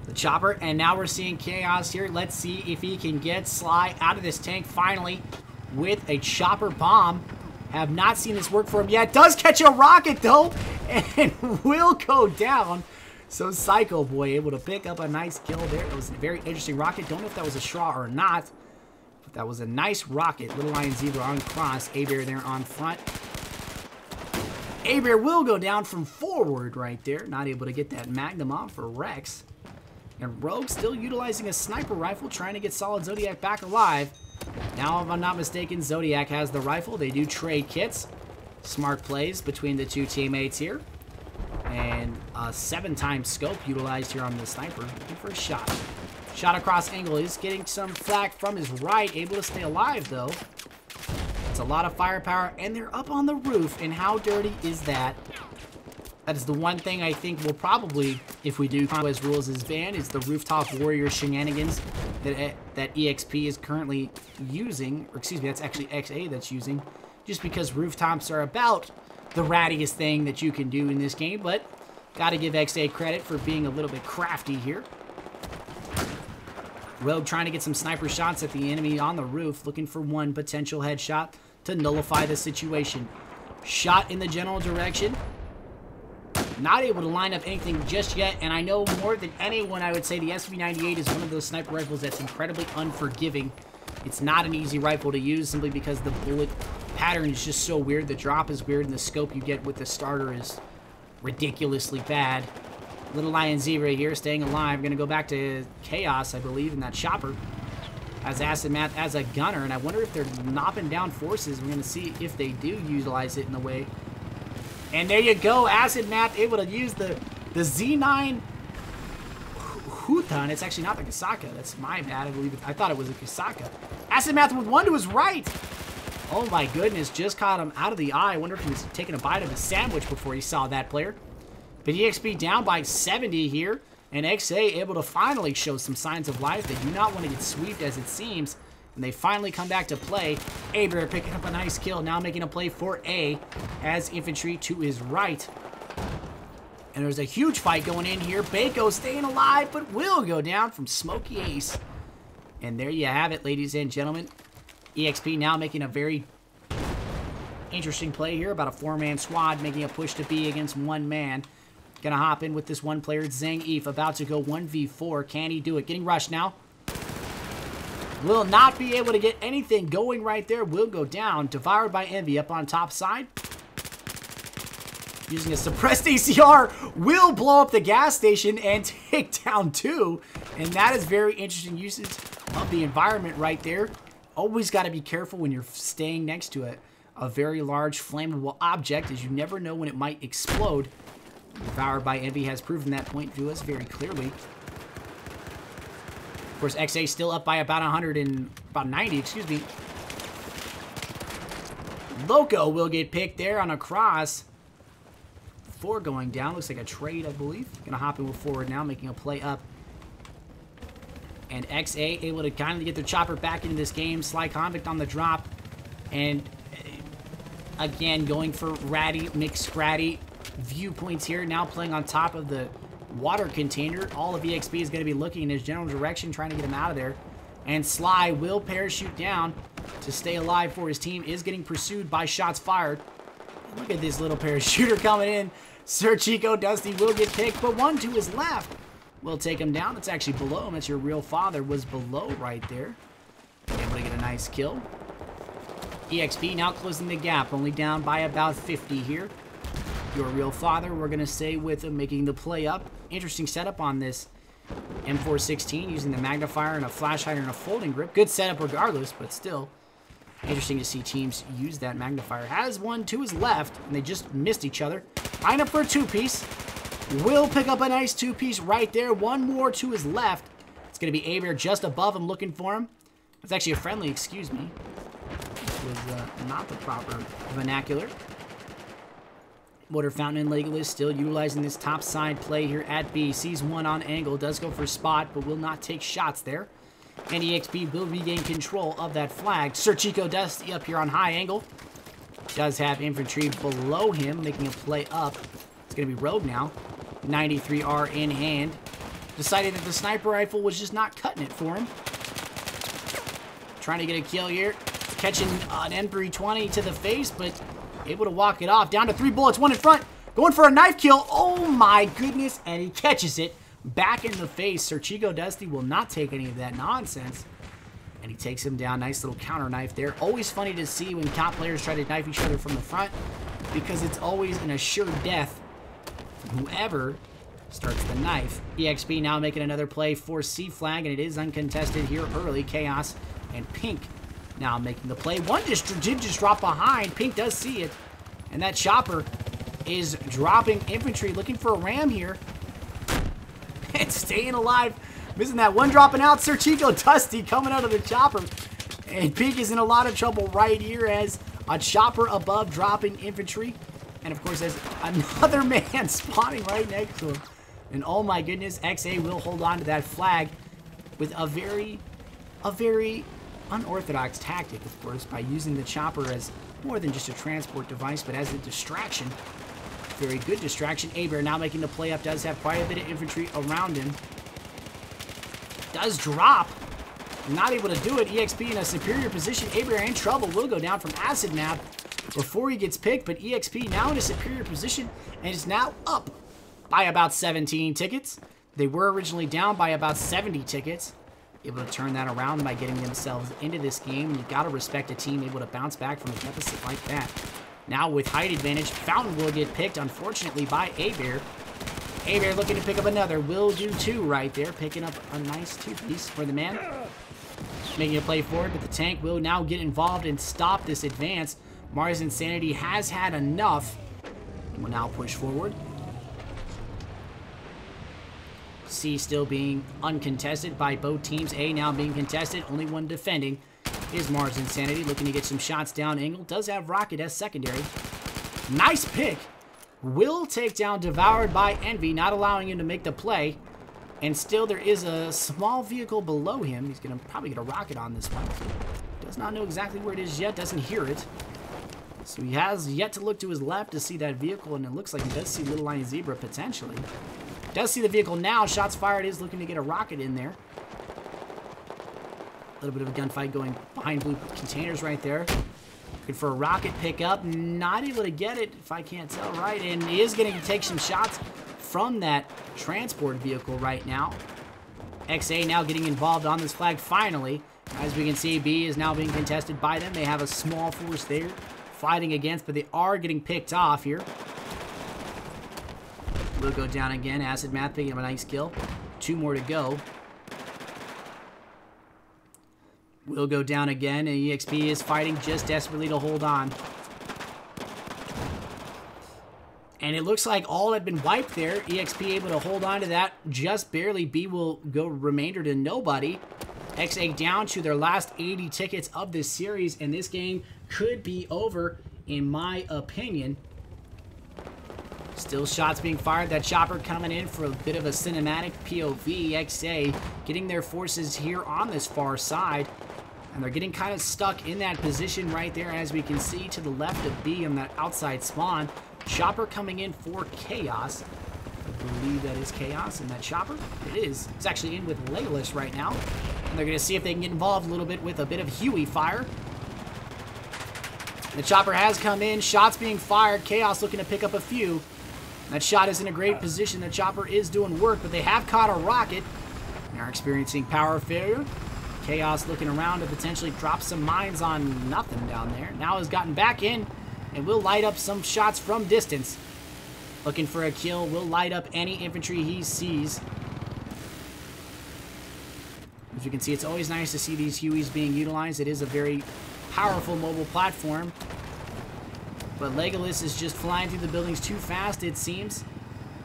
the chopper. And now we're seeing Chaos here. Let's see if he can get Sly out of this tank finally with a chopper bomb. Have not seen this work for him yet. Does catch a rocket, though, and will go down. So Psycho Boy able to pick up a nice kill there. It was a very interesting rocket. Don't know if that was a straw or not, but that was a nice rocket. Little Lion Zebra on cross. A-Bear there on front. A-Bear will go down from forward right there. Not able to get that Magnum off for Rex. And Rogue still utilizing a sniper rifle, trying to get Solid Zodiac back alive. Now, if I'm not mistaken, Zodiac has the rifle. They do trade kits. Smart plays between the two teammates here. And a 7-time scope utilized here on the sniper. Looking for a shot. Shot across angle. Is getting some flak from his right. Able to stay alive, though. It's a lot of firepower. And they're up on the roof. And how dirty is that? That is the one thing I think will probably, if we do Conquest Rules, is banned. Is the Rooftop Warrior shenanigans that EXP is currently using. Or excuse me, that's actually XA that's using. Just because rooftops are about the rattiest thing that you can do in this game. But got to give XA credit for being a little bit crafty here. Rogue trying to get some sniper shots at the enemy on the roof, looking for one potential headshot to nullify the situation. Shot in the general direction. Not able to line up anything just yet, and I know more than anyone, I would say the SV98 is one of those sniper rifles that's incredibly unforgiving. It's not an easy rifle to use simply because the bullet pattern is just so weird. The drop is weird, and the scope you get with the starter is ridiculously bad. Little Lion Zebra here, staying alive. Going to go back to Chaos, I believe, in that chopper. As Acid Math as a gunner, and I wonder if they're knopping down forces. We're going to see if they do utilize it in a way. And there you go, Acid Math able to use the Z9 Hutan. It's actually not the Kasaka. That's my bad. I thought it was a Kasaka. Acid Math with one to his right. Oh my goodness, just caught him out of the eye. I wonder if he was taking a bite of a sandwich before he saw that player. But EXP down by 70 here. And XA able to finally show some signs of life. They do not want to get sweeped as it seems. And they finally come back to play. Aber picking up a nice kill. Now making a play for A as infantry to his right. And there's a huge fight going in here. Bako staying alive, but will go down from Smokey Ace. And there you have it, ladies and gentlemen. EXP now making a very interesting play here. About a 4-man squad making a push to B against 1 man. Gonna hop in with this one player, Zangief, about to go 1v4. Can he do it? Getting rushed now. Will not be able to get anything going right there. Will go down. Devoured by Envy up on top side. Using a suppressed ACR. Will blow up the gas station and take down 2. And that is very interesting usage of the environment right there. Always got to be careful when you're staying next to a very large flammable object, as you never know when it might explode. Devoured by Envy has proven that point to us very clearly. Of course, XA still up by about 90, excuse me. Loco will get picked there on a cross. 4 going down. Looks like a trade, I believe. Gonna hop in with forward now, making a play up. And XA able to kindly get their chopper back into this game. Sly Convict on the drop. And again, going for ratty, McScratty viewpoints here. Now playing on top of the water container. All of EXP is going to be looking in his general direction, trying to get him out of there. And Sly will parachute down to stay alive for his team. Is getting pursued by shots fired. Look at this little parachuter coming in. Sir Chico Dusty will get picked, but 1 to his left will take him down. It's actually below him. That's your real father. Was below right there. Able to get a nice kill. EXP now closing the gap. Only down by about 50 here. Your real father, we're going to stay with him, making the play up. Interesting setup on this M416, using the magnifier and a flash hider and a folding grip. Good setup regardless, but still interesting to see teams use that magnifier. Has 1 to his left, and they just missed each other. Line up for a 2-piece. Will pick up a nice 2-piece right there. 1 more to his left. It's going to be Aber just above him looking for him. That's actually a friendly, excuse me. This was not the proper vernacular. Water Fountain and Legolas still utilizing this top side play here at B. Sees 1 on angle, does go for spot, but will not take shots there. And EXP will regain control of that flag. Sir Chico Dusty up here on high angle. Does have infantry below him, making a play up. It's going to be Rogue now. 93R in hand. Decided that the sniper rifle was just not cutting it for him. Trying to get a kill here. Catching an M320 to the face, but able to walk it off. Down to 3 bullets, 1 in front. Going for a knife kill. Oh my goodness. And he catches it back in the face. Sir Chico Dusty will not take any of that nonsense. And he takes him down. Nice little counter knife there. Always funny to see when top players try to knife each other from the front, because it's always an assured death from whoever starts the knife. EXP now making another play for C flag, and it is uncontested here early. Chaos and Pink now making the play. 1 did just drop behind. Pink does see it. And that chopper is dropping infantry. Looking for a ram here. And staying alive. Missing that 1 dropping out. Sir Chico Dusty coming out of the chopper. And Pink is in a lot of trouble right here as a chopper above dropping infantry. And of course, there's another man spawning right next to him. And oh my goodness, XA will hold on to that flag with a very unorthodox tactic, of course, by using the chopper as more than just a transport device, but as a distraction. Very good distraction. Aber now making the play up, does have quite a bit of infantry around him. Does drop not able to do it. EXP in a superior position. Aber in trouble. Will go down from Acid Map before he gets picked, but EXP now in a superior position and is now up by about 17 tickets. They were originally down by about 70 tickets. Able to turn that around by getting themselves into this game. You got to respect a team able to bounce back from a deficit like that. Now with height advantage, Fountain will get picked, unfortunately, by Aber. Aber looking to pick up another. Will do two right there, picking up a nice two-piece for the man. Making a play forward, but the tank will now get involved and stop this advance. Mars Insanity has had enough and will now push forward. C still being uncontested by both teams. A now being contested. Only one defending is Mars Insanity. Looking to get some shots down angle. Does have Rocket as secondary. Nice pick. Will take down Devoured by Envy, not allowing him to make the play. And still there is a small vehicle below him. He's going to probably get a rocket on this one. Does not know exactly where it is yet. Doesn't hear it. So he has yet to look to his left to see that vehicle. And it looks like he does see Little Lion Zebra potentially. Does see the vehicle now. Shots fired. Is looking to get a rocket in there. A little bit of a gunfight going behind blue containers right there. Looking for a rocket pickup. Not able to get it, if I can't tell right. And he is going to take some shots from that transport vehicle right now. XA now getting involved on this flag finally. As we can see, B is now being contested by them. They have a small force there fighting against, but they are getting picked off here. Will go down again. Acid Math picking up a nice kill. Two more to go. Will go down again, and EXP is fighting just desperately to hold on. And it looks like all had been wiped there. EXP able to hold on to that just barely. B will go remainder to nobody. XA down to their last 80 tickets of this series, and this game could be over, in my opinion. Still shots being fired. That chopper coming in for a bit of a cinematic POV. XA getting their forces here on this far side. And they're getting kind of stuck in that position right there, as we can see to the left of B on that outside spawn. Chopper coming in for Chaos. I believe that is Chaos in that chopper. It is. It's actually in with Legolas right now. And they're going to see if they can get involved a little bit with a bit of Huey fire. The chopper has come in. Shots being fired. Chaos looking to pick up a few. That shot is in a great position. The chopper is doing work, but they have caught a rocket. They are experiencing power failure. Chaos looking around to potentially drop some mines on nothing down there. Now has gotten back in and will light up some shots from distance. Looking for a kill. Will light up any infantry he sees. As you can see, it's always nice to see these Hueys being utilized. It is a very powerful mobile platform. But Legolas is just flying through the buildings too fast, it seems.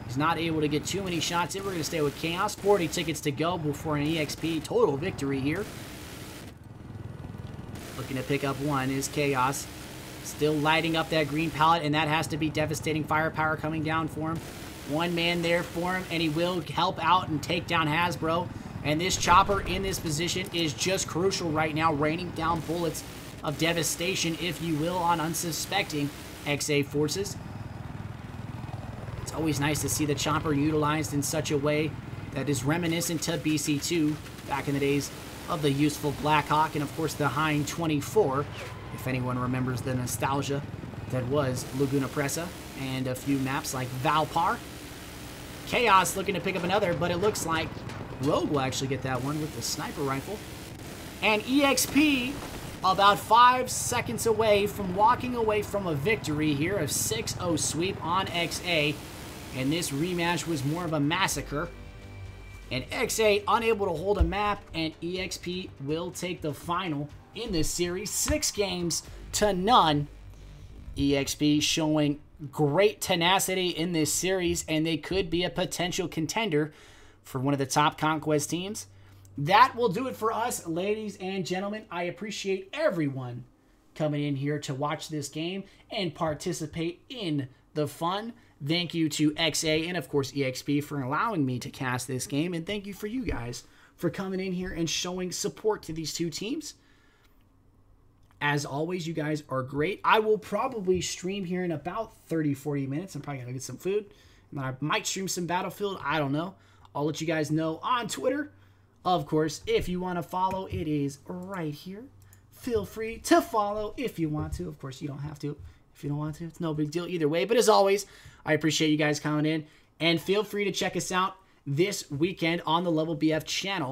He's not able to get too many shots in. We're going to stay with Chaos. 40 tickets to go before an EXP total victory here. Looking to pick up one is Chaos. Still lighting up that green pallet, and that has to be devastating firepower coming down for him. One man there for him, and he will help out and take down Hasbro. And this chopper in this position is just crucial right now, raining down bullets of devastation, if you will, on unsuspecting XA forces. It's always nice to see the chopper utilized in such a way that is reminiscent to BC2 back in the days of the useful Blackhawk and, of course, the Hind 24, if anyone remembers the nostalgia that was Laguna Presa and a few maps like Valpar. Chaos looking to pick up another, but it looks like Rogue will actually get that one with the sniper rifle. And EXP about 5 seconds away from walking away from a victory here, a 6-0 sweep on XA. And this rematch was more of a massacre. And XA unable to hold a map, and EXP will take the final in this series. 6 games to none. EXP showing great tenacity in this series, and they could be a potential contender for one of the top Conquest teams. That will do it for us, ladies and gentlemen. I appreciate everyone coming in here to watch this game and participate in the fun. Thank you to XA and, of course, EXP for allowing me to cast this game. And thank you for you guys for coming in here and showing support to these two teams. As always, you guys are great. I will probably stream here in about 30-40 minutes. I'm probably going to get some food. And then I might stream some Battlefield. I don't know. I'll let you guys know on Twitter. Of course, if you want to follow, it is right here. Feel free to follow if you want to. Of course, you don't have to. If you don't want to, it's no big deal either way. But as always, I appreciate you guys coming in. And feel free to check us out this weekend on the Level BF channel.